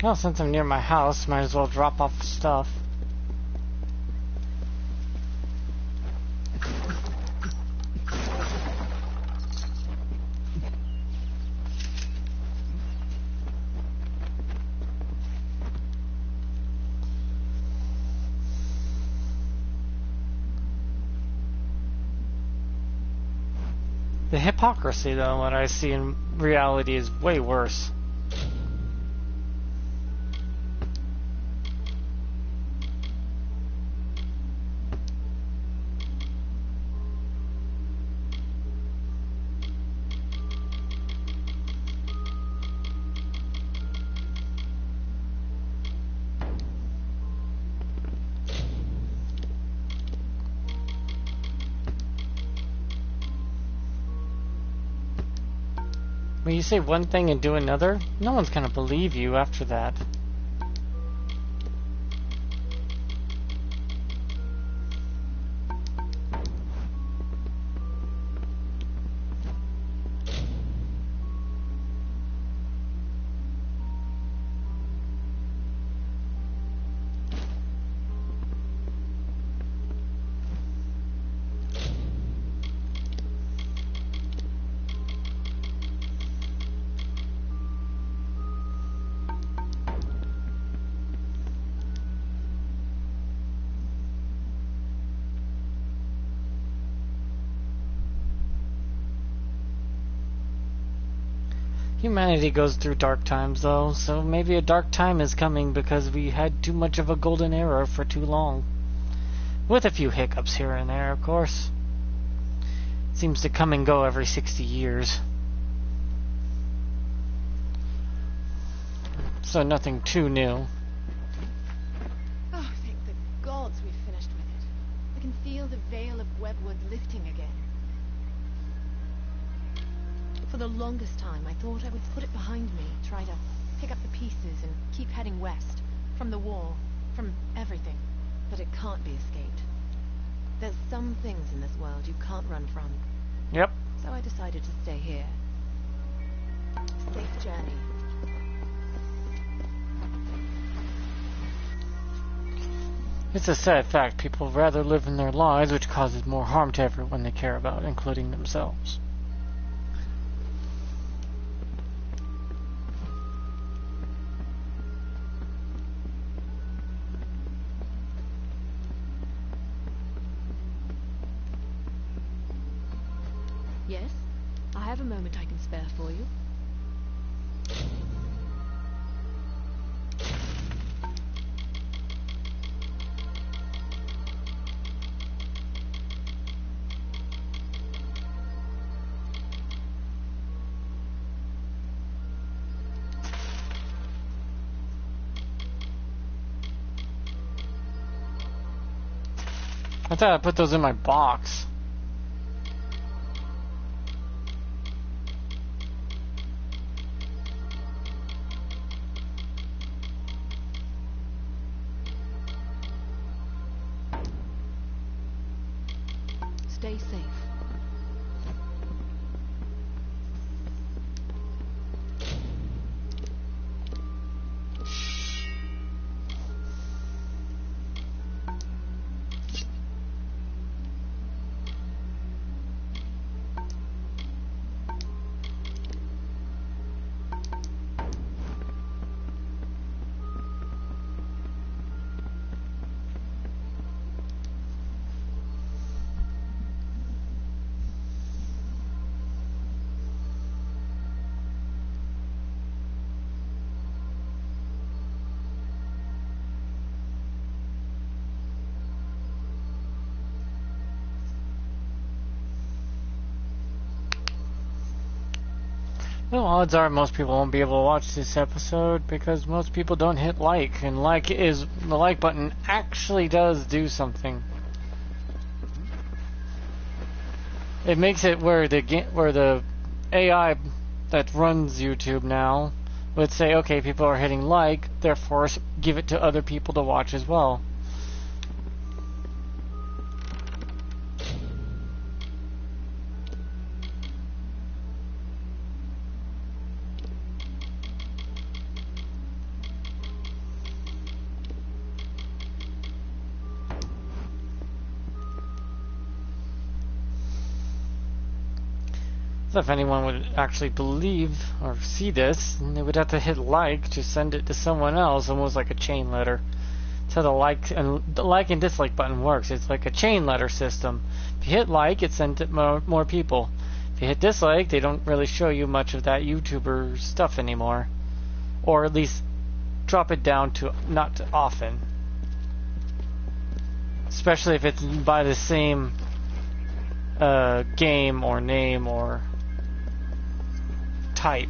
Well, since I'm near my house, might as well drop off stuff. The hypocrisy, though, what I see in reality is way worse. When you say one thing and do another, no one's gonna believe you after that. Humanity goes through dark times, though, so maybe a dark time is coming because we had too much of a golden era for too long. With a few hiccups here and there, of course. Seems to come and go every 60 years. So nothing too new. Oh, thank the gods we've finished with it. I can feel the veil of Webwood lifting again. For the longest time, I thought I would put it behind me, try to pick up the pieces and keep heading west. From the war, from everything. But it can't be escaped. There's some things in this world you can't run from. Yep. So I decided to stay here. Safe journey. It's a sad fact. People rather live in their lives, which causes more harm to everyone they care about, including themselves. Yes? I have a moment I can spare for you. I thought I put those in my box. Stay safe. Well, odds are most people won't be able to watch this episode because most people don't hit like, and the like button actually does do something. It makes it where the AI that runs YouTube now would say, okay, people are hitting like, therefore give it to other people to watch as well. So if anyone would actually believe or see this, then they would have to hit like to send it to someone else, almost like a chain letter. That's how the like and dislike button works. It's like a chain letter system. If you hit like, it sends it more people. If you hit dislike, they don't really show you much of that YouTuber stuff anymore. Or at least drop it down to not often. Especially if it's by the same game or name or type.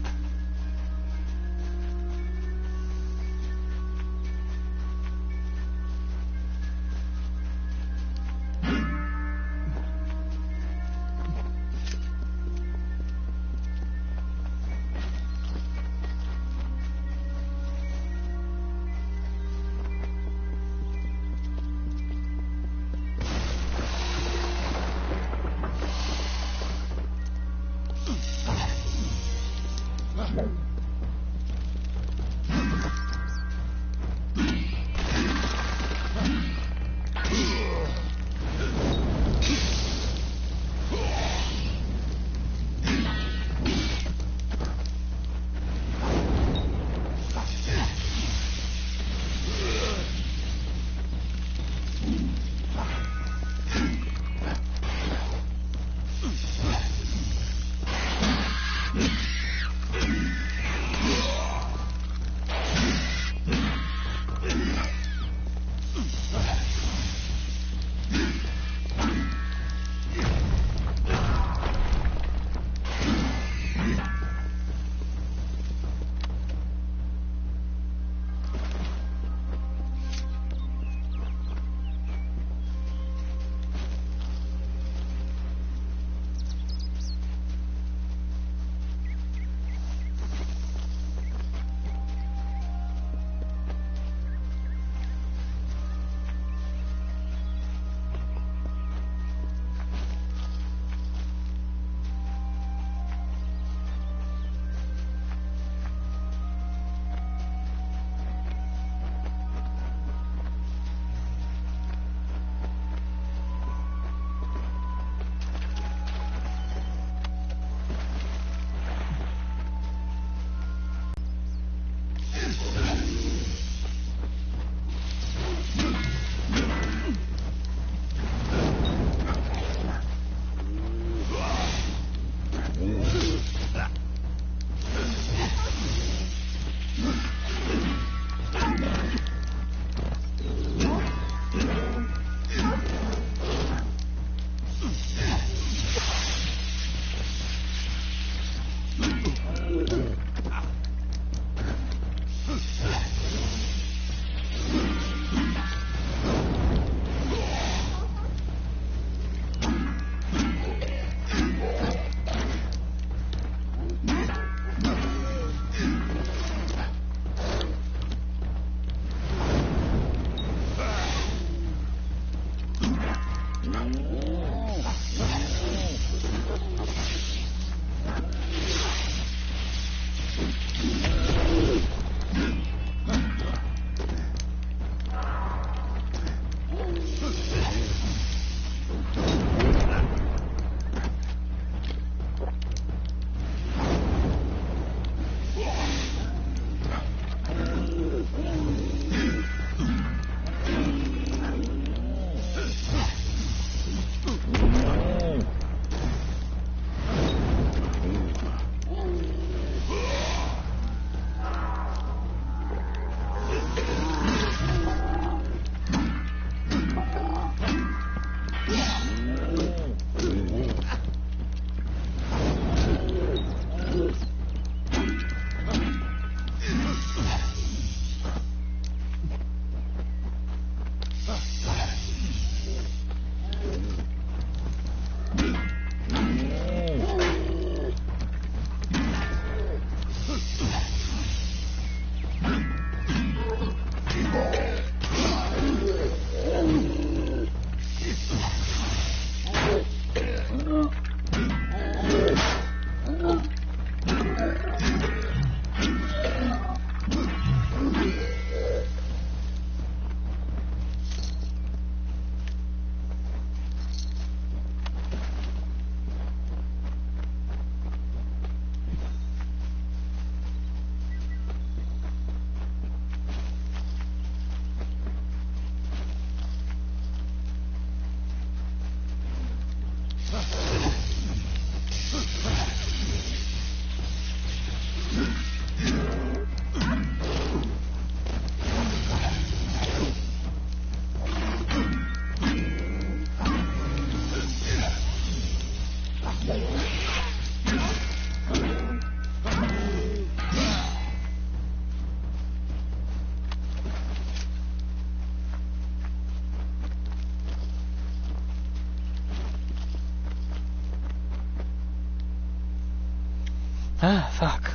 Ah, fuck.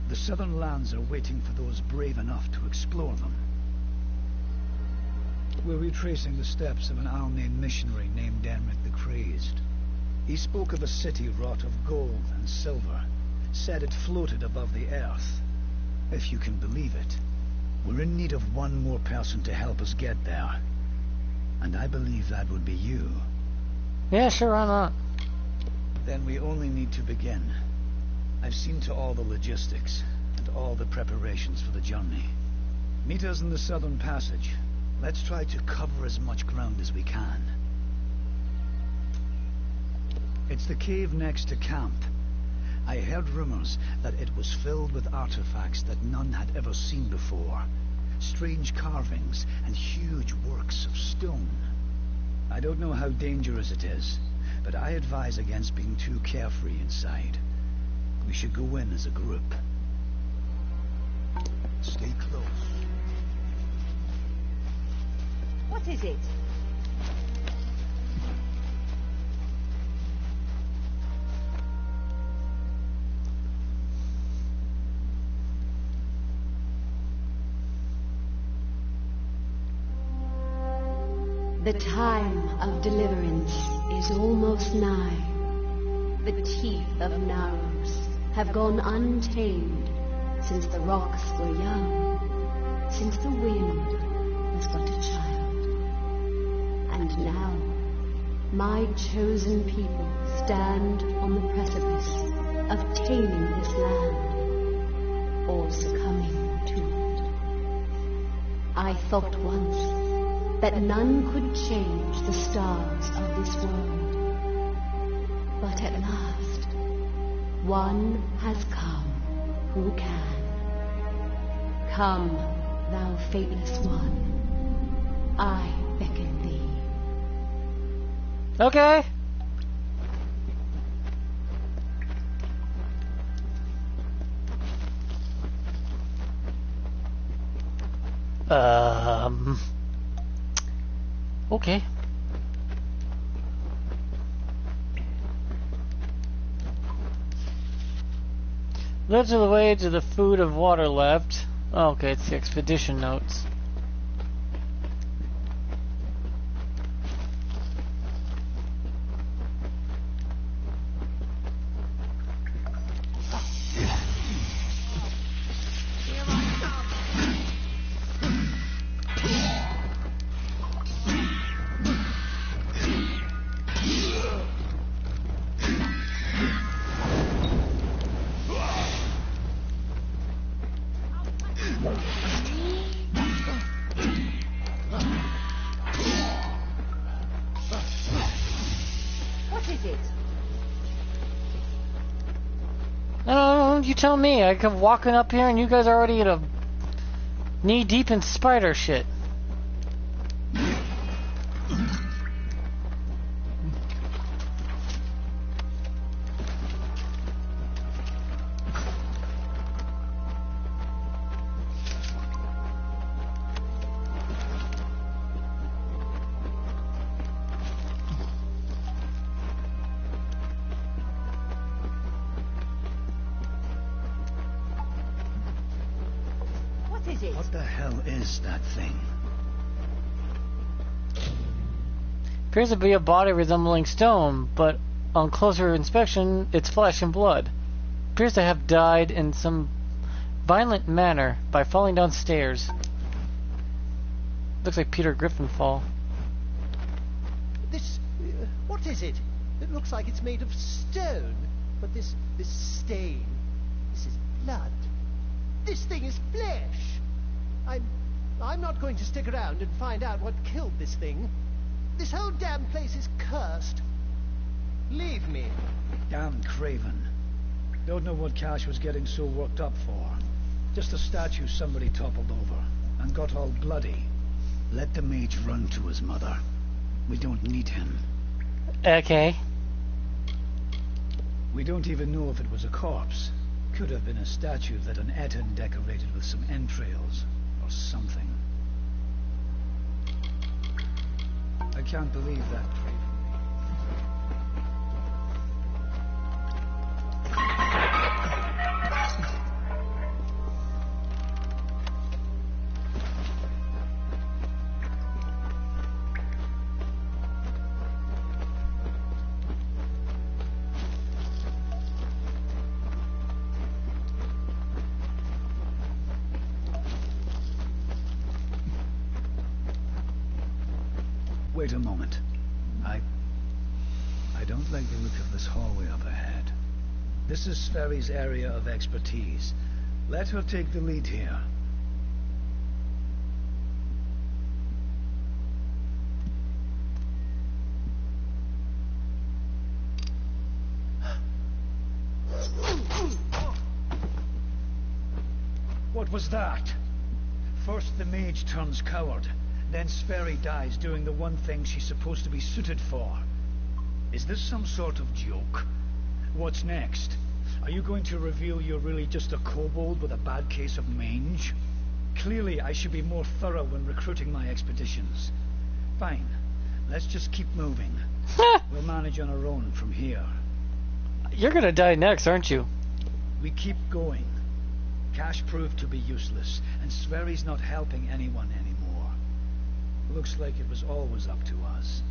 The southern lands are waiting for those brave enough to explore them. We're retracing the steps of an Almain missionary named Enric the Crazed. He spoke of a city wrought of gold and silver, said it floated above the earth. If you can believe it, we're in need of one more person to help us get there. And I believe that would be you. Yeah, sure, why not? Then we only need to begin. I've seen to all the logistics and all the preparations for the journey. Meet us in the southern passage. Let's try to cover as much ground as we can. It's the cave next to camp. I heard rumors that it was filled with artifacts that none had ever seen before. Strange carvings and huge works of stone. I don't know how dangerous it is, but I advise against being too carefree inside. We should go in as a group. Stay close. What is it? The time of deliverance is almost nigh. The teeth of Naros have gone untamed since the rocks were young, since the wind was but a child. And now, my chosen people stand on the precipice of taming this land, or succumbing to it. I thought once that none could change the stars of this world. But at last, one has come who can. Come, thou fateless one, I beckon thee. Okay. Okay. Led to the way to the food of water left. Oh, okay, it's the expedition notes. You tell me. I come walking up here and you guys are already in a knee deep in spider shit. What the hell is that thing? Appears to be a body resembling stone, but on closer inspection, it's flesh and blood. Appears to have died in some violent manner by falling down stairs. Looks like Peter Griffin fall. This... what is it? It looks like it's made of stone. But this stain... this is blood. This thing is flesh. I'm not going to stick around and find out what killed this thing. This whole damn place is cursed. Leave me. Damn Craven. Don't know what Cash was getting so worked up for. Just a statue somebody toppled over and got all bloody. Let the mage run to his mother. We don't need him. Okay. We don't even know if it was a corpse. Could have been a statue that an Eton decorated with some entrails or something. I can't believe that. Wait a moment. I don't like the look of this hallway up ahead. This is Sverri's area of expertise. Let her take the lead here. What was that? First the mage turns coward. Then Sverri dies doing the one thing she's supposed to be suited for. Is this some sort of joke? What's next? Are you going to reveal you're really just a kobold with a bad case of mange? Clearly, I should be more thorough when recruiting my expeditions. Fine. Let's just keep moving. We'll manage on our own from here. You're gonna die next, aren't you? We keep going. Cash proved to be useless, and Sverri's not helping anyone anymore. Looks like it was always up to us.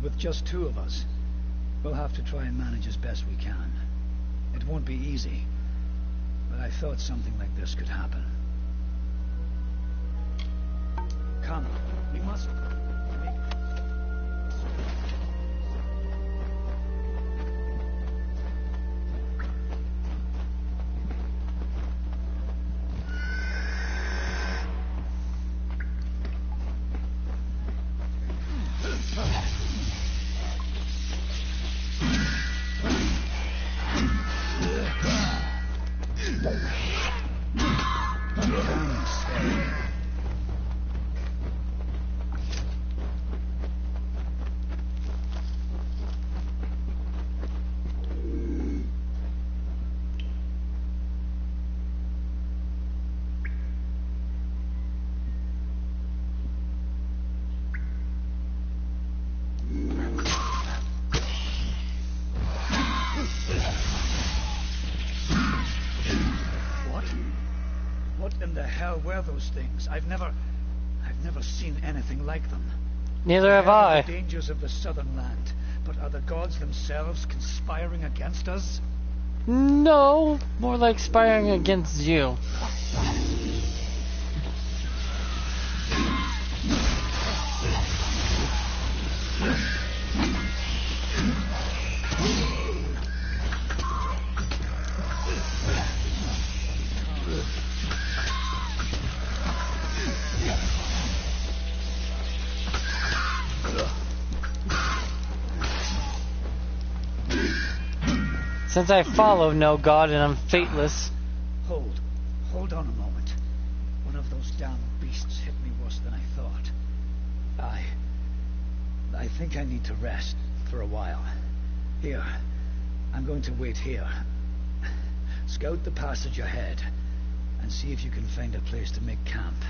With just two of us, we'll have to try and manage as best we can. It won't be easy, but I thought something like this could happen. Come, we must... Were those things? I've never seen anything like them. Neither have I. The dangers of the southern land, but are the gods themselves conspiring against us? No, more like conspiring against you. Since I follow no god and I'm fateless. Hold on a moment. One of those damn beasts hit me worse than I thought. I think I need to rest for a while. Here, I'm going to wait here. Scout the passage ahead and see if you can find a place to make camp.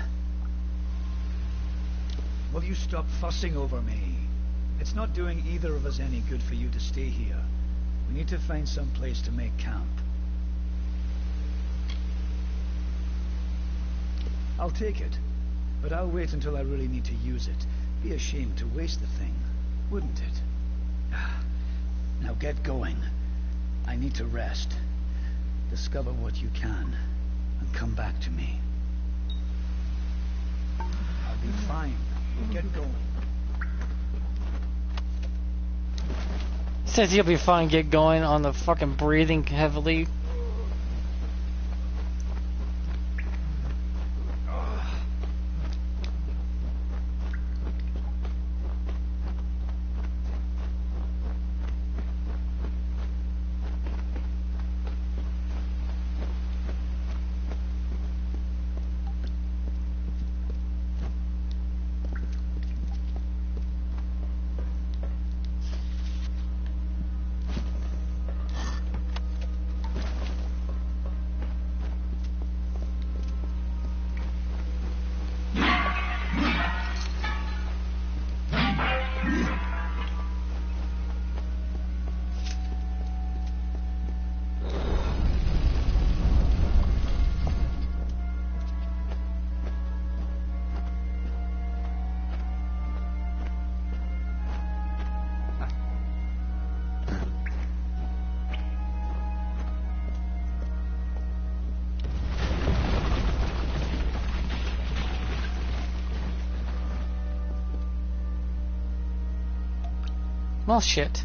Will you stop fussing over me? It's not doing either of us any good for you to stay here. We need to find some place to make camp. I'll take it, but I'll wait until I really need to use it. Be a shame to waste the thing, wouldn't it? Now get going. I need to rest. Discover what you can, and come back to me. I'll be fine. Get going. Says he'll be fine, get going on the fucking breathing heavily. Well, shit.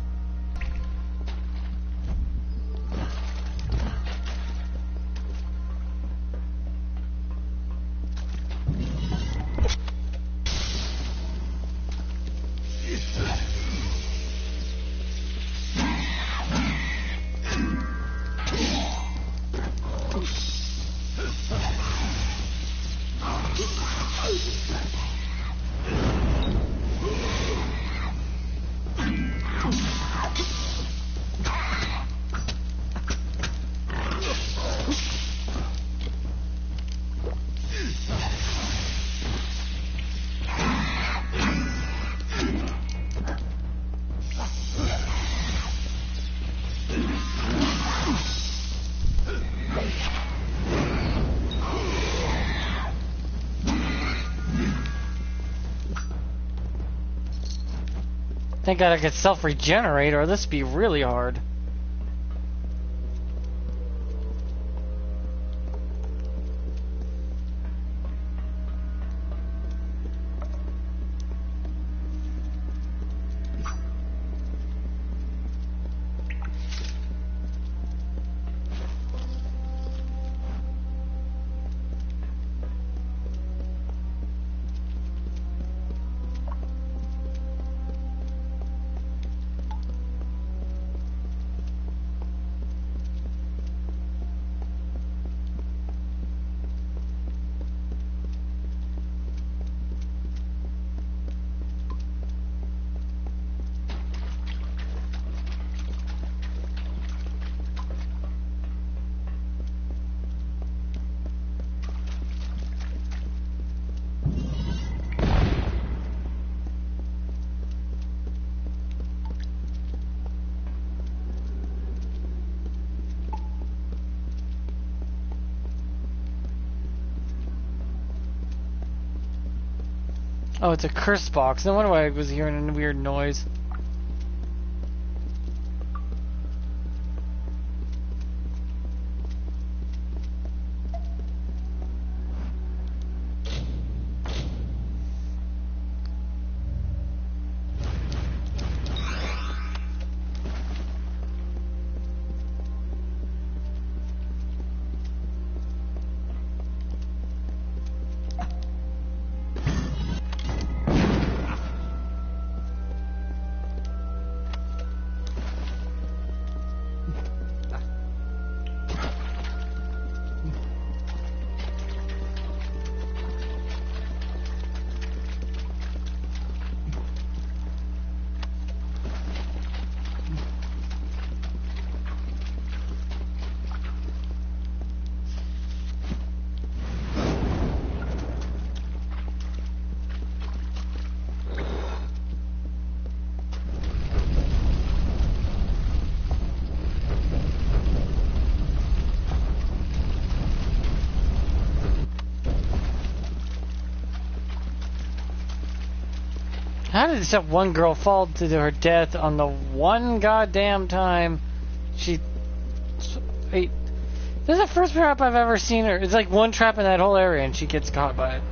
Thank God I could self-regenerate, or this would be really hard. Oh, it's a curse box. No wonder why I was hearing a weird noise. How did this one girl fall to her death on the one goddamn time she... Wait, this is the first trap I've ever seen her. It's like one trap in that whole area and she gets caught by it.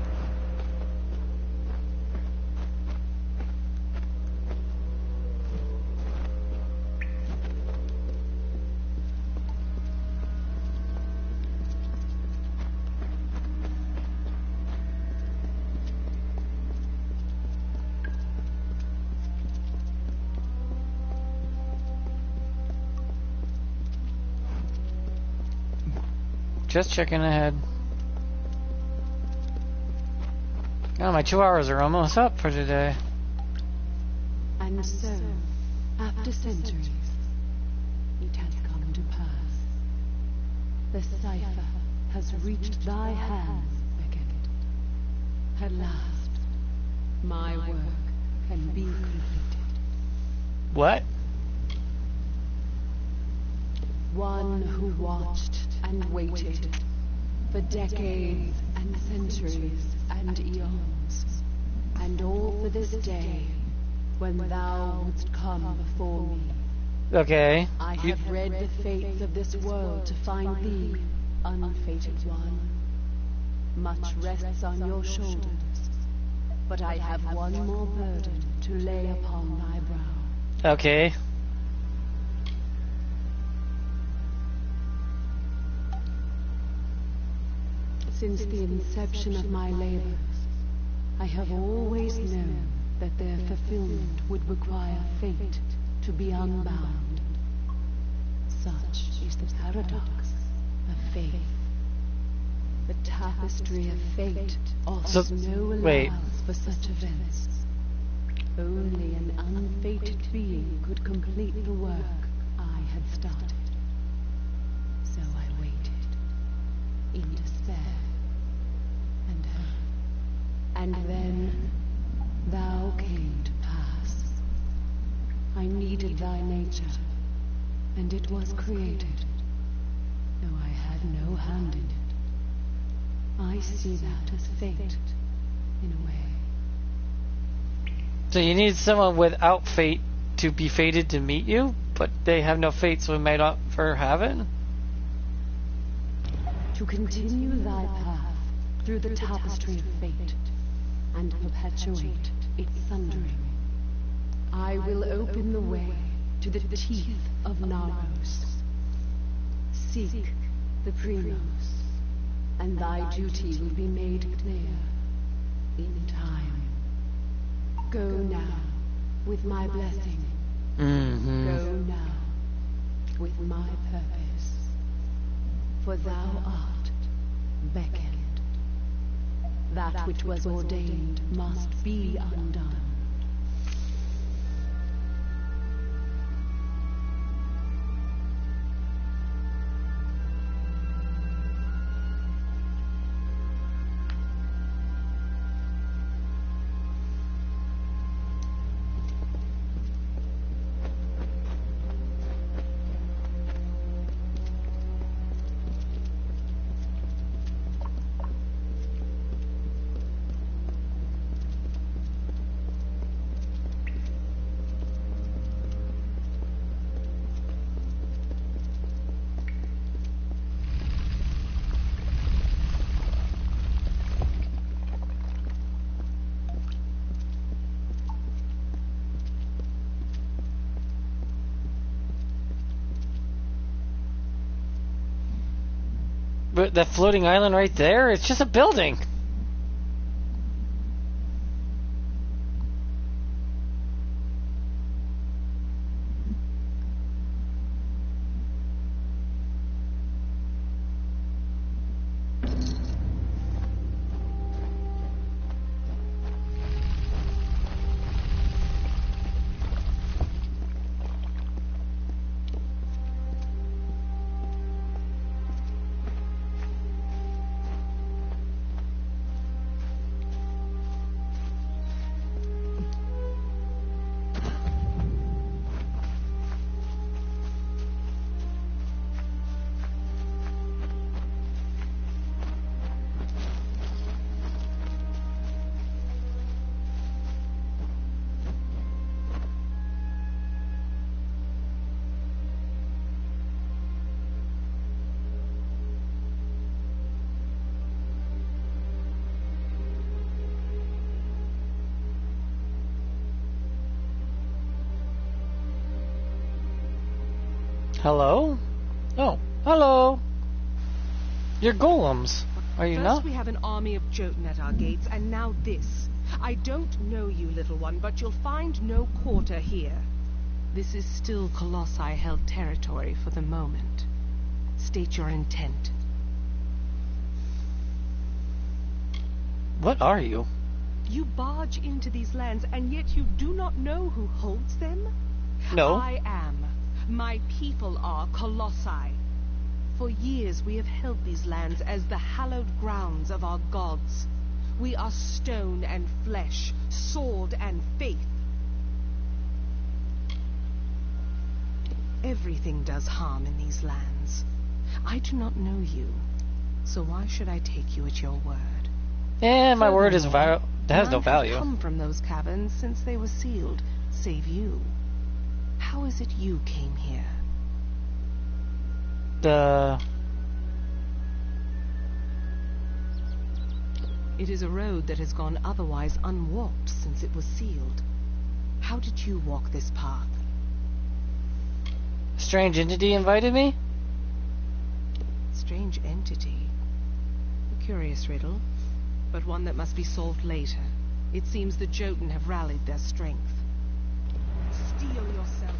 Just checking ahead. Oh, my 2 hours are almost up for today. And so, after centuries, it has come to pass. The cipher has reached thy hands, Beckett. At last, my work can be completed. What? One who watched and waited for decades and centuries and eons, and all for this day when thou wouldst come before me. Okay. I have read the fates of this world to find thee, unfated one. Much rests on your shoulders, but I have one more burden to lay upon thy brow. Okay. Since the inception of my labors, I have always known that their fulfillment would require fate to be unbound. Such is the paradox of faith. The tapestry of fate offers no allowance for such events. Only an unfated being could complete the work I had started. So I waited, in despair and hope. And then thou came to pass. I needed thy nature, and it was created, though I had no hand in it. I see that as fate, in a way. So you need someone without fate to be fated to meet you, but they have no fate, so we might not for heaven? To continue thy path through the tapestry of fate, and perpetuate its sundering, I will open the way to the teeth of Naros. Seek the Primos, and thy duty will be made clear in time. Go now with my blessing. Go now with my purpose. For thou art beckoned. That which was ordained must be undone. But that floating island right there, it's just a building. Hello? Oh, hello. You're golems, are you not? First we have an army of Jotun at our gates, and now this. I don't know you, little one, but you'll find no quarter here. This is still Colossi-held territory for the moment. State your intent. What are you? You barge into these lands, and yet you do not know who holds them? No. I am. My people are Colossi. For years we have held these lands as the hallowed grounds of our gods. We are stone and flesh, sword and faith. Everything does harm in these lands. I do not know you, so why should I take you at your word? My word is has no value. None have come from those caverns since they were sealed, save you. How is it you came here? It is a road that has gone otherwise unwalked since it was sealed. How did you walk this path? strange entity invited me? Strange entity. A curious riddle, but one that must be solved later. It seems the Jotun have rallied their strength. Steel yourself.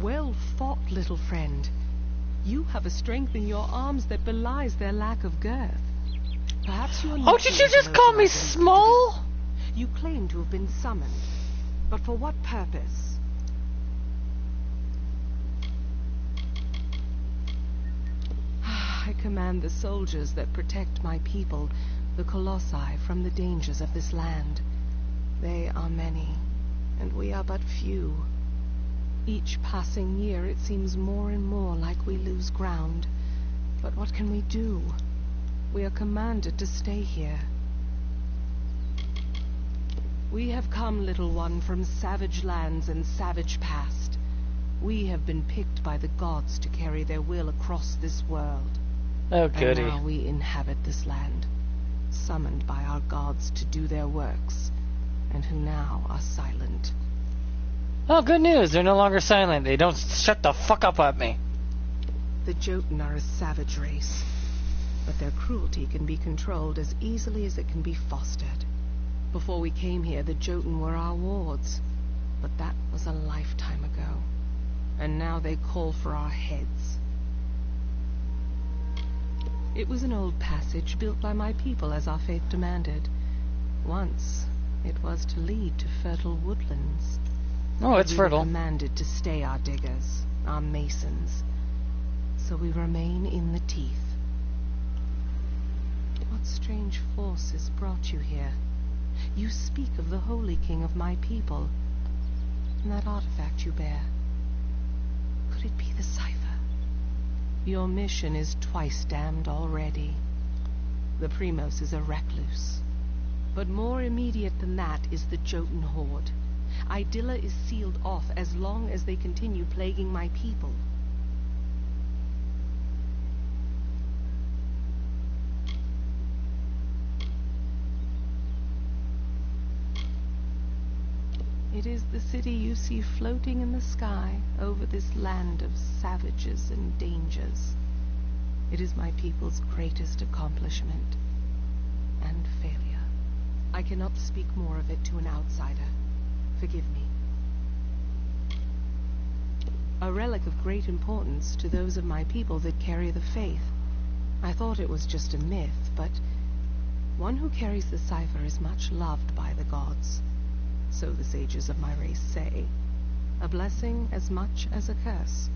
Well fought, little friend. You have a strength in your arms that belies their lack of girth. Perhaps you are not. Oh, did you just call me small? You claim to have been summoned, but for what purpose? I command the soldiers that protect my people, the Colossi, from the dangers of this land. They are many, and we are but few. Each passing year it seems more and more like we lose ground. But what can we do? We are commanded to stay here. We have come, little one, from savage lands and savage past. We have been picked by the gods to carry their will across this world. Oh, goody. And now we inhabit this land, summoned by our gods to do their works, and who now are silent. Oh, good news. They're no longer silent. They don't shut the fuck up at me. The Jotun are a savage race, but their cruelty can be controlled as easily as it can be fostered. Before we came here, the Jotun were our wards, but that was a lifetime ago. And now they call for our heads. It was an old passage built by my people as our faith demanded. Once, it was to lead to fertile woodlands. Oh, it's fertile. We were commanded to stay our diggers, our masons. So we remain in the teeth. What strange forces brought you here? You speak of the Holy King of my people, and that artifact you bear. Could it be the cipher? Your mission is twice damned already. The Primos is a recluse. But more immediate than that is the Jotun horde. Idylla is sealed off as long as they continue plaguing my people. It is the city you see floating in the sky over this land of savages and dangers. It is my people's greatest accomplishment and failure. I cannot speak more of it to an outsider. Forgive me. A relic of great importance to those of my people that carry the faith. I thought it was just a myth, but one who carries the cipher is much loved by the gods. So the sages of my race say. A blessing as much as a curse.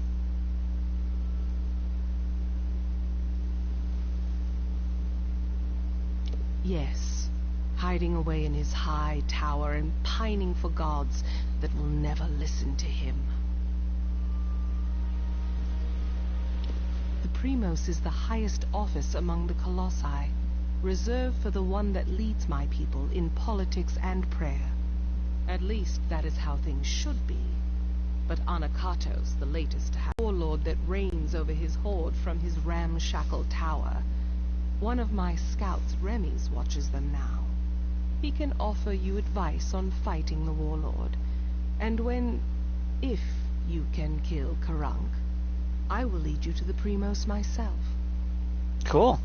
Yes, hiding away in his high tower and pining for gods that will never listen to him. The Primos is the highest office among the Colossi, reserved for the one that leads my people in politics and prayer. At least that is how things should be. But Anakatos, the latest to have a warlord that reigns over his horde from his ramshackle tower. One of my scouts, Remis, watches them now. He can offer you advice on fighting the warlord. And if you can kill Karunk, I will lead you to the Primos myself. Cool.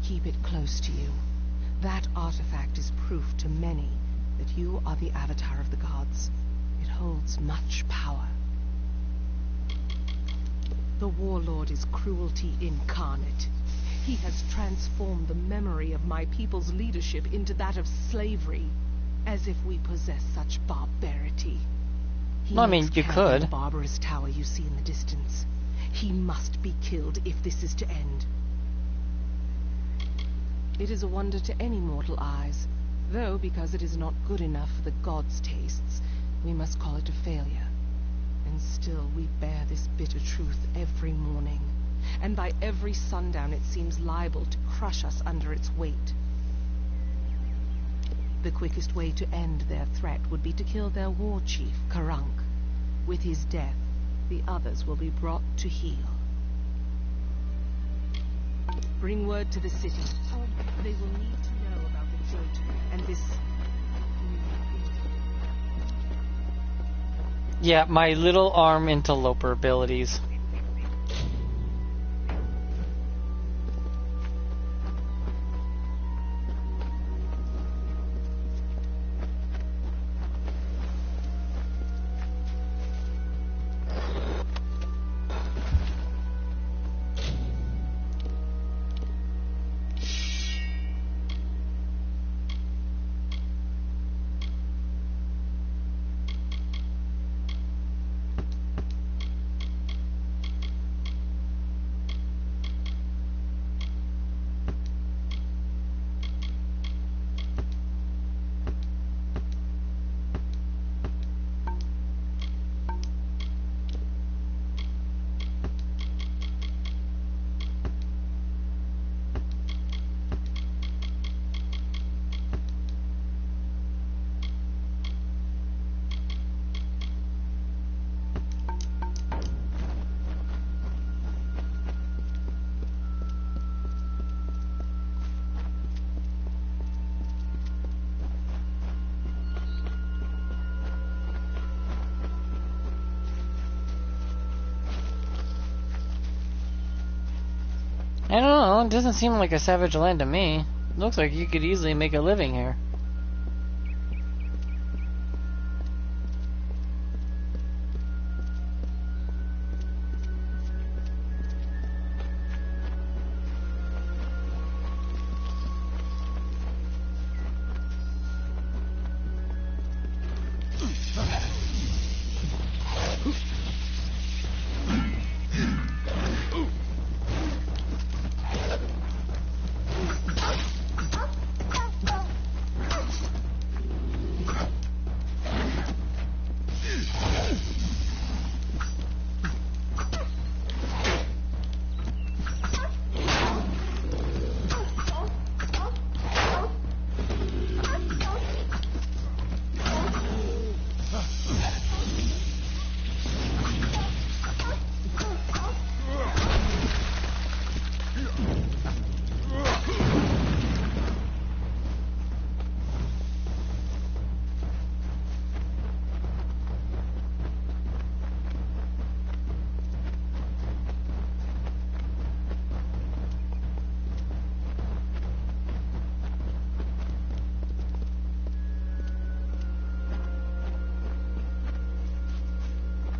Keep it close to you. That artifact is proof to many that you are the avatar of the gods. It holds much power. The warlord is cruelty incarnate. He has transformed the memory of my people's leadership into that of slavery, as if we possess such barbarity. Well, I mean, you could. The barbarous tower you see in the distance. He must be killed if this is to end. It is a wonder to any mortal eyes, though because it is not good enough for the gods' tastes, we must call it a failure. And still we bear this bitter truth every morning, and by every sundown it seems liable to crush us under its weight. The quickest way to end their threat would be to kill their war chief, Karunk. With his death, the others will be brought to heel. Bring word to the city. They will need to know about the jolt and this... Yeah, my little arm interloper abilities. I don't know, it doesn't seem like a savage land to me. It looks like you could easily make a living here.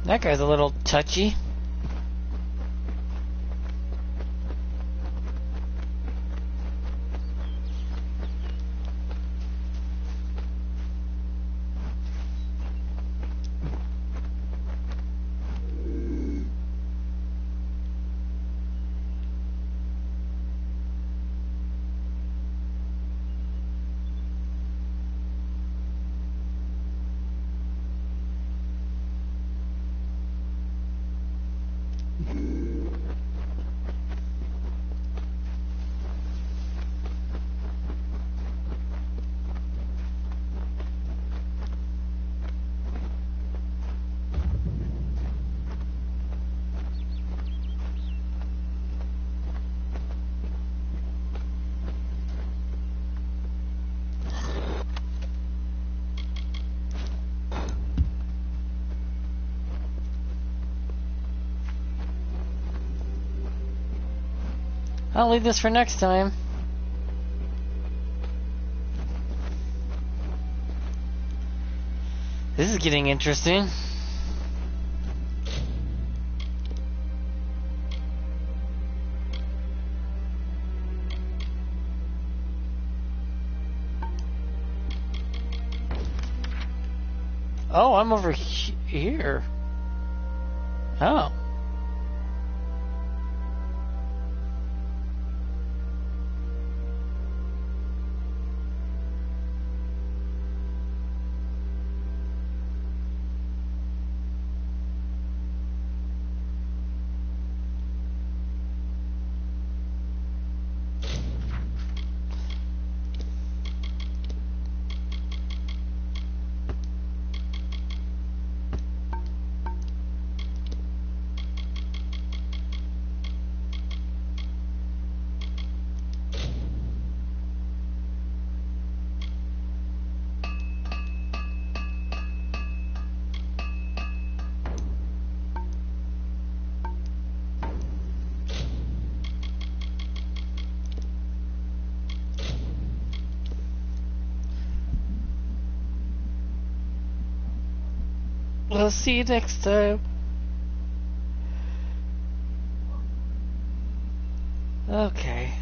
That guy's a little touchy. I'll leave this for next time. This is getting interesting. Oh, I'm over here. Oh. We'll see you next time. Okay.